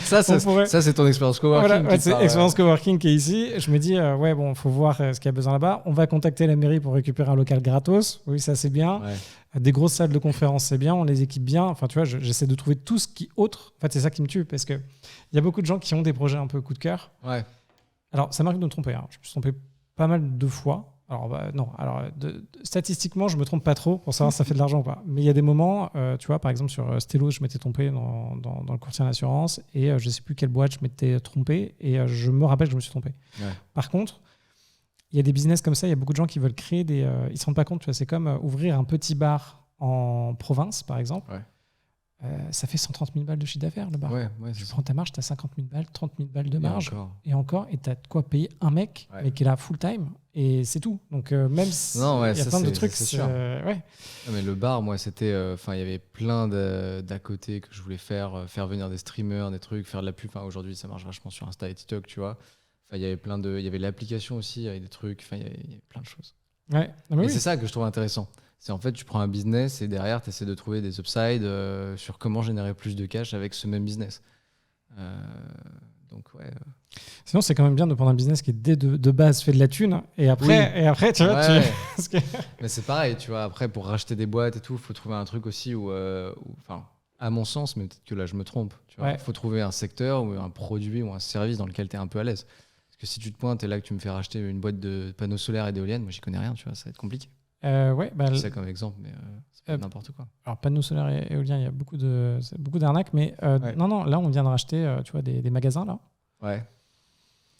ça, c'est ton expérience coworking. Voilà, c'est expérience coworking qui est ici. Je me dis, il faut voir ce qu'il y a besoin là-bas. On va contacter la mairie pour récupérer un local gratos. Oui, ça, c'est bien. Ouais. Des grosses salles de conférences, c'est bien. On les équipe bien. Enfin, tu vois, j'essaie de trouver tout ce qui autre. En fait, c'est ça qui me tue parce qu'il y a beaucoup de gens qui ont des projets un peu coup de cœur. Ouais. Alors, ça m'arrive de me tromper. Hein. Je me suis trompé pas mal de fois. Alors, non. Alors, statistiquement, je me trompe pas trop pour savoir si ça fait de l'argent ou pas. Mais il y a des moments, tu vois, par exemple, sur Stello, je m'étais trompé dans le courtier en assurance et je sais plus quelle boîte je m'étais trompé et je me rappelle que je me suis trompé. Ouais. Par contre, il y a des business comme ça, il y a beaucoup de gens qui veulent créer ils se rendent pas compte, tu vois, c'est comme ouvrir un petit bar en province, par exemple. Ouais. Ça fait 130 000 balles de chiffre d'affaires, le bar. Tu prends ta marge, tu as 50 000 balles, 30 000 balles de marge. Et tu as de quoi payer un mec, mais qui est là full time. Et c'est tout. Donc, même si il y a plein de trucs. C'est sûr. Non, mais le bar, moi, c'était. Il y avait plein d'à côté que je voulais faire venir des streamers, des trucs, faire de la pub. Aujourd'hui, ça marche vachement sur Insta et TikTok, tu vois. Il y avait il y avait l'application aussi, avec des trucs. Il y avait plein de choses. Ouais. Et c'est ça que je trouve intéressant. C'est en fait, tu prends un business et derrière, tu essaies de trouver des upsides sur comment générer plus de cash avec ce même business. Donc, ouais. Sinon, c'est quand même bien de prendre un business qui, dès de base, fait de la thune. Et après tu vois... Ouais. Mais c'est pareil, tu vois. Après, pour racheter des boîtes et tout, il faut trouver un truc aussi où à mon sens, mais peut-être que là, je me trompe. Il faut trouver un secteur ou un produit ou un service dans lequel tu es un peu à l'aise. Parce que si tu te pointes et là que tu me fais racheter une boîte de panneaux solaires et d'éoliennes, moi, j'y connais rien, tu vois, ça va être compliqué. C'est ça comme exemple, mais c'est pas n'importe quoi. Alors, panneaux solaires et éoliens, il y a beaucoup d'arnaques, mais non, là, on vient de racheter tu vois, des magasins, là. Ouais.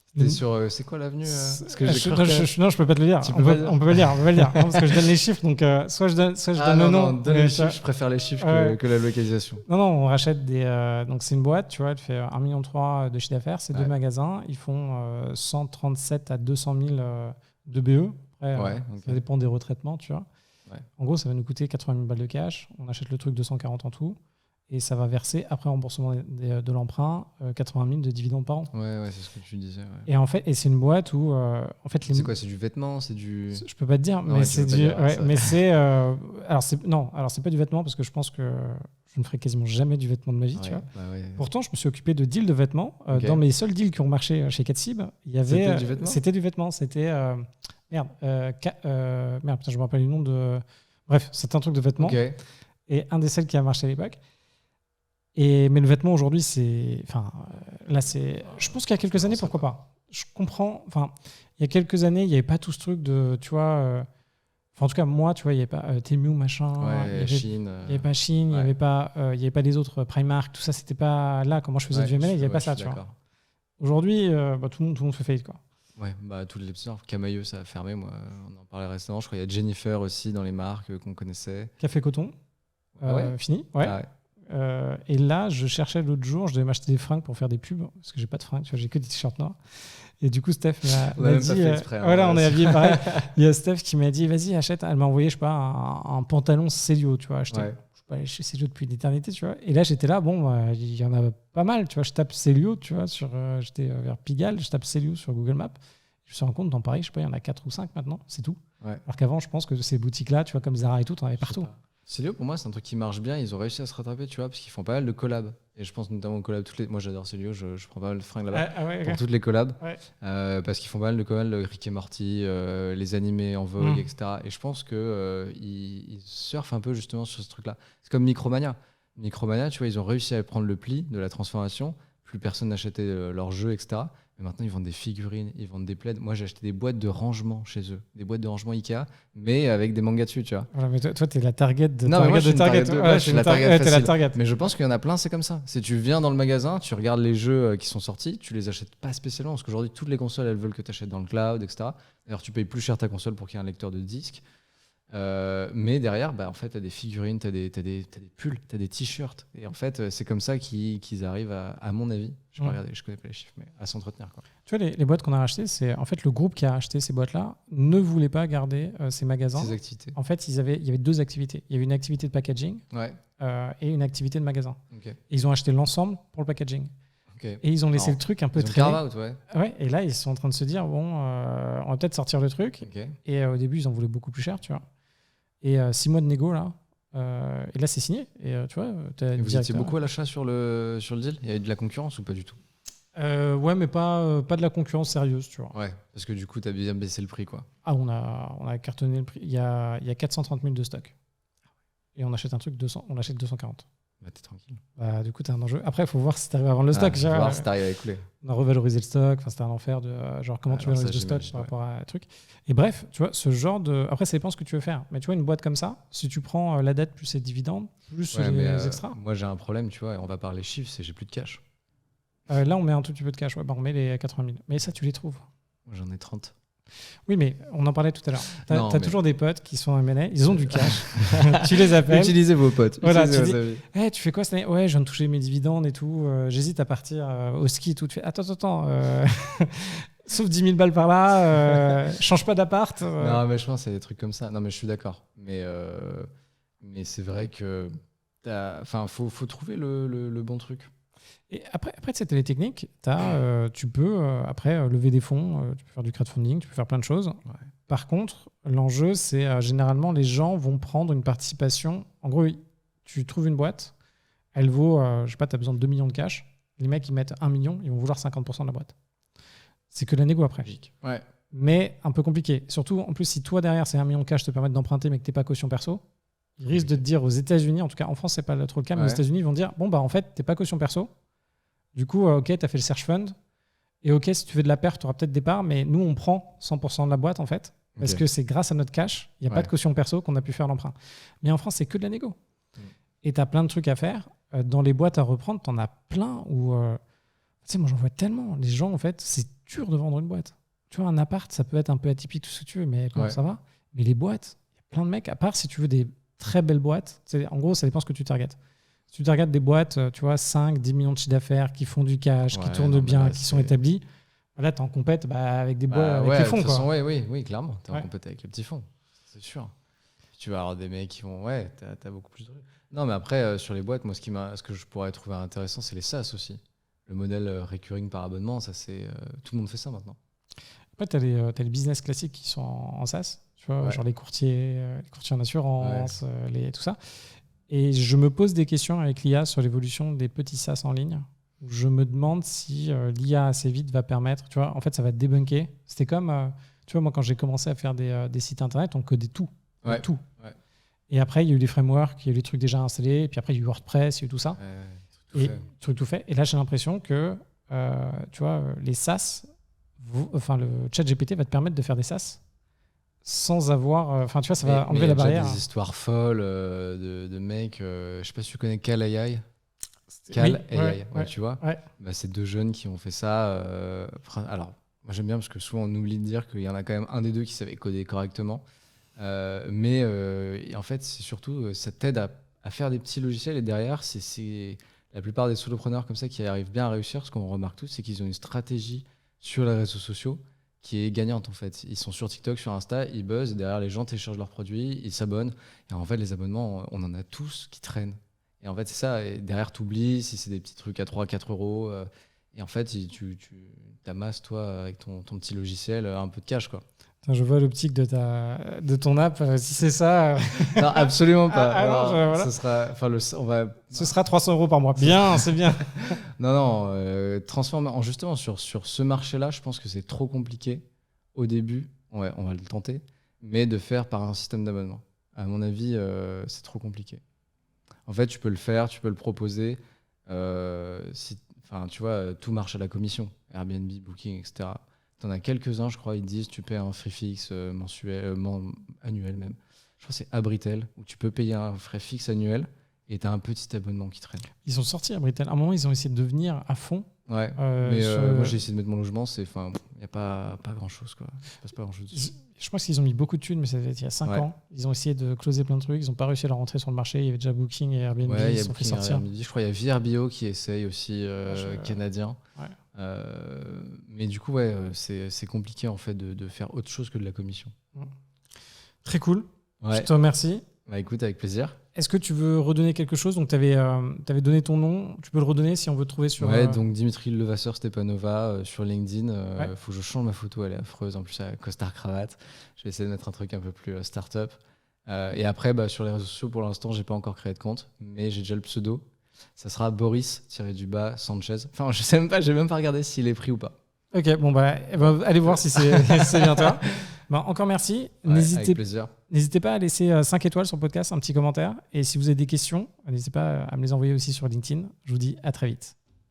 C'était sur... c'est quoi l'avenue Non, je peux pas te le dire. On peut pas le dire. Non, parce que je donne les chiffres, donc soit je donne le nom. Donne les chiffres, je préfère les chiffres que la localisation. Non, on rachète donc c'est une boîte, tu vois, elle fait 1,3 million de chiffre d'affaires, c'est 2 magasins, ils font 137 à 200 000 de BE. Ça dépend des retraitements, tu vois. Ouais. En gros, ça va nous coûter 80 000 balles de cash. On achète le truc 240 en tout. et ça va verser, après remboursement de l'emprunt, 80 000 de dividendes par an. Ouais, c'est ce que tu disais. Ouais. Et en fait, c'est une boîte où, en fait, c'est quoi? C'est du vêtement? C'est du... Je peux pas te dire, Non, mais tu peux c'est pas du. dire, Ouais, ça. mais c'est. Alors c'est pas du vêtement parce que je pense que je ne ferai quasiment jamais du vêtement de ma vie, tu vois. Ouais. Pourtant, je me suis occupé de deals de vêtements. Ok. Dans mes seuls deals qui ont marché chez Catsib, il y avait. C'était du vêtement? C'était du vêtement. C'était. Merde. Merde, putain, je me rappelle le nom de. Bref, c'était un truc de vêtements. Ok. Et un des seuls qui a marché à l'époque. Mais le vêtement aujourd'hui, c'est. Enfin, là, c'est. Je pense qu'il y a quelques années, pourquoi pas. Je comprends. Enfin, il y a quelques années, il n'y avait pas tout ce truc de. Tu vois. Enfin, en tout cas, moi, tu vois, il n'y avait pas Temu, machin. Ouais, Chine. Il n'y avait pas Chine, il n'y avait pas les autres Primark, tout ça, c'était pas là. Quand moi je faisais du MLA, il n'y avait pas ça, tu vois. Aujourd'hui, tout le monde fait faillite, quoi. Ouais, tous les petits. Camailleux, ça a fermé, moi. On en parlait récemment. Je crois qu'il y a Jennifer aussi dans les marques qu'on connaissait. Café Coton. Fini. Ouais. Ah ouais. Et là, je cherchais l'autre jour, je devais m'acheter des fringues pour faire des pubs, parce que j'ai pas de fringues, tu vois, j'ai que des t-shirts noirs. Et du coup, Steph m'a dit. Voilà, on est habillés pareil. Il y a Steph qui m'a dit, vas-y, achète. Elle m'a envoyé, je sais pas, un pantalon Célio, tu vois, acheté. Ouais. Je suis pas allé chez Célio depuis l'éternité, tu vois. Et là, j'étais là, il y en a pas mal, tu vois. Je tape Célio, tu vois, j'étais vers Pigalle, je tape Célio sur Google Maps. Je me suis rendu compte, dans Paris, je sais pas, il y en a 4 ou 5 maintenant, c'est tout. Ouais. Alors qu'avant, je pense que ces boutiques-là, tu vois, comme Zara et tout, t'en avais partout. Célio, pour moi, c'est un truc qui marche bien. Ils ont réussi à se rattraper, tu vois, parce qu'ils font pas mal de collabs. Et je pense notamment aux collabs. Moi, j'adore Célio. Je prends pas mal de fringues là-bas pour toutes les collabs. Ouais. Parce qu'ils font pas mal de collabs, Rick et Morty, les animés en vogue, etc. Et je pense qu'ils surfent un peu justement sur ce truc-là. C'est comme Micromania. Micromania, tu vois, ils ont réussi à prendre le pli de la transformation. Plus personne n'achetait leurs jeux, etc. Mais maintenant, ils vendent des figurines, ils vendent des plaids. Moi, j'ai acheté des boîtes de rangement chez eux, des boîtes de rangement Ikea, mais avec des mangas dessus, tu vois. Voilà, mais toi, t'es la target de non, mais moi, je suis la target. Mais je pense qu'il y en a plein, c'est comme ça. Si tu viens dans le magasin, tu regardes les jeux qui sont sortis, tu les achètes pas spécialement, parce qu'aujourd'hui, toutes les consoles, elles veulent que tu achètes dans le cloud, etc. D'ailleurs, tu payes plus cher ta console pour qu'il y ait un lecteur de disque. Mais derrière, en fait, tu as des figurines, tu as des pulls, tu as des t-shirts. Et en fait, c'est comme ça qu'ils arrivent, à mon avis, je connais pas les chiffres, mais à s'entretenir, quoi. Tu vois, les boîtes qu'on a rachetées, c'est en fait le groupe qui a acheté ces boîtes-là ne voulait pas garder ces magasins. Ces activités. En fait, il y avait 2 activités. Il y avait une activité de packaging et une activité de magasin. Okay. Et ils ont acheté l'ensemble pour le packaging. Okay. Et ils ont laissé le truc un peu traîner. Ouais, et là, ils sont en train de se dire, on va peut-être sortir le truc. Okay. Et au début, ils en voulaient beaucoup plus cher, tu vois. Et 6 mois de négo, là. Et là, c'est signé. Et tu vois, et vous étiez beaucoup à l'achat sur le deal? Il y avait de la concurrence ou pas du tout? Ouais, mais pas de la concurrence sérieuse, tu vois. Ouais, parce que du coup, tu as bien baissé le prix, quoi. Ah, on a cartonné le prix. Il y a 430 000 de stock. Et on achète un truc, on achète 240. Bah, t'es tranquille. Du coup, t'es un enjeu. Après, il faut voir si t'arrives à vendre le stock. Il faut voir si t'arrives à écouler. On a revalorisé le stock. Enfin, c'était un enfer de genre comment tu valorises le stock par rapport à un truc. Et bref, tu vois, ce genre de. Après, ça dépend ce que tu veux faire. Mais tu vois, une boîte comme ça, si tu prends la dette plus les dividendes, plus les extras. Moi, j'ai un problème, tu vois, et on va parler chiffres, c'est j'ai plus de cash. Là, on met un tout petit peu de cash. Ouais, on met les 80 000. Mais ça, tu les trouves. Moi, j'en ai 30. Oui, mais on en parlait tout à l'heure. T'as toujours des potes qui sont M&A, ils ont du cash. Tu les appelles. Utilisez vos potes. Voilà, tu dis, hey, tu fais quoi cette année? Ouais, je viens de toucher mes dividendes et tout. J'hésite à partir au ski et tout. Tu fais, attends. Sauf 10 000 balles par là. Change pas d'appart. Non, mais je pense que c'est des trucs comme ça. Non, mais je suis d'accord. Mais c'est vrai que faut trouver le bon truc. Et après c'était les techniques. Tu peux après lever des fonds, tu peux faire du crowdfunding, tu peux faire plein de choses. Ouais. Par contre, l'enjeu, c'est généralement les gens vont prendre une participation. En gros, tu trouves une boîte, elle vaut, je sais pas, tu as besoin de 2 millions de cash. Les mecs, ils mettent 1 million, ils vont vouloir 50% de la boîte. C'est que la négo après. Ouais. Mais un peu compliqué. Surtout, en plus, si toi, derrière, c'est 1 million de cash te permettent d'emprunter, mais que tu n'es pas caution perso, ils risquent de te dire aux États-Unis, en tout cas en France, c'est pas trop le cas, mais aux États-Unis, ils vont dire bon, en fait, tu n'es pas caution perso. Du coup, OK, tu as fait le search fund. Et OK, si tu fais de la perte, tu auras peut-être des parts, mais nous, on prend 100% de la boîte, en fait, parce que c'est grâce à notre cash, il n'y a pas de caution perso qu'on a pu faire l'emprunt. Mais en France, c'est que de la négo. Et tu as plein de trucs à faire. Dans les boîtes à reprendre, tu en as plein où... tu sais, moi, j'en vois tellement. Les gens, en fait, c'est dur de vendre une boîte. Tu vois, un appart, ça peut être un peu atypique, tout ce que tu veux, mais ça va. Mais les boîtes, il y a plein de mecs, à part si tu veux des très belles boîtes. En gros, ça dépend ce que tu targetes. Si tu regardes des boîtes, tu vois, 5, 10 millions de chiffre d'affaires, qui font du cash, qui tournent bien, qui sont établies, là, tu es en compète avec des boîtes, avec les fonds. Oui, clairement, tu es en compète avec les petits fonds, c'est sûr. Tu vas avoir des mecs qui vont... Ouais, tu as beaucoup plus de... Non, mais après, sur les boîtes, moi, ce que je pourrais trouver intéressant, c'est les SaaS aussi. Le modèle recurring par abonnement, ça, tout le monde fait ça maintenant. Après, tu as les business classiques qui sont en SaaS, tu vois, genre les courtiers en assurance, tout ça. Et je me pose des questions avec l'IA sur l'évolution des petits SaaS en ligne. Je me demande si l'IA assez vite va permettre, tu vois, en fait, ça va débunker. C'était comme, tu vois, moi, quand j'ai commencé à faire des sites internet, on codait tout. Tout. Ouais. Et après, il y a eu les frameworks, il y a eu les trucs déjà installés, et puis après, il y a eu WordPress, il y a eu tout ça. Truc tout fait. Et là, j'ai l'impression que, tu vois, les SaaS, le ChatGPT va te permettre de faire des SaaS sans avoir... tu vois, ça va enlever la barrière. Il y a des histoires folles de mecs... je sais pas si tu connais Cal.ai. Tu vois. Ouais. Bah, c'est 2 jeunes qui ont fait ça. Alors, moi, j'aime bien parce que souvent, on oublie de dire qu'il y en a quand même un des 2 qui savait coder correctement. Mais en fait, c'est surtout, ça t'aide à faire des petits logiciels. Et derrière, c'est la plupart des solopreneurs comme ça qui arrivent bien à réussir. Ce qu'on remarque tous, c'est qu'ils ont une stratégie sur les réseaux sociaux qui est gagnante en fait. Ils sont sur TikTok, sur Insta, ils buzzent, et derrière les gens téléchargent leurs produits, ils s'abonnent. Et en fait, les abonnements, on en a tous qui traînent. Et en fait, c'est ça. Et derrière, tu oublies si c'est des petits trucs à 3-4 euros. Et en fait, tu t'amasses, toi, avec ton petit logiciel, un peu de cash, quoi. Je vois l'optique de ton app. Si c'est ça... Non, absolument pas. Voilà. Ce sera 300 € par mois. Bien, c'est bien. Non, transformer. Justement, sur ce marché-là, je pense que c'est trop compliqué au début. Ouais, on va le tenter. Mais de faire par un système d'abonnement. À mon avis, c'est trop compliqué. En fait, tu peux le faire, tu peux le proposer. Tu vois, tout marche à la commission. Airbnb, Booking, etc. T'en as quelques-uns, je crois, ils disent tu paies un frais fixe mensuel, annuel même. Je crois que c'est Abritel, où tu peux payer un frais fixe annuel et tu as un petit abonnement qui traîne. Ils sont sortis Abritel. À un moment, ils ont essayé de venir à fond. Ouais, moi j'ai essayé de mettre mon logement, il n'y a pas grand-chose. Quoi. Il passe pas grand-chose. Je pense qu'ils ont mis beaucoup de thunes, mais ça devait être il y a 5 ans. Ils ont essayé de closer plein de trucs, ils n'ont pas réussi à leur rentrer sur le marché. Il y avait déjà Booking et Airbnb, ils se sont fait sortir. Je crois qu'il y a VRBO qui essaye aussi, canadien. Ouais. Mais du coup, c'est compliqué en fait de faire autre chose que de la commission. Très cool. Ouais. Je te remercie. Bah écoute, avec plaisir. Est-ce que tu veux redonner quelque chose? Donc, tu avais donné ton nom. Tu peux le redonner si on veut te trouver sur... Ouais, donc Dimitri Levasseur Stepanova sur LinkedIn. Faut que je change ma photo, elle est affreuse. En plus, elle a costard-cravate. Je vais essayer de mettre un truc un peu plus start-up. Et après, sur les réseaux sociaux, pour l'instant, j'ai pas encore créé de compte. Mais j'ai déjà le pseudo. Ça sera Boris-Sanchez. Enfin, je sais même pas, j'ai même pas regardé s'il est pris ou pas. Ok, bon allez voir si c'est bien toi. Encore merci. Avec plaisir. N'hésitez pas à laisser 5 étoiles sur le podcast, un petit commentaire. Et si vous avez des questions, n'hésitez pas à me les envoyer aussi sur LinkedIn. Je vous dis à très vite.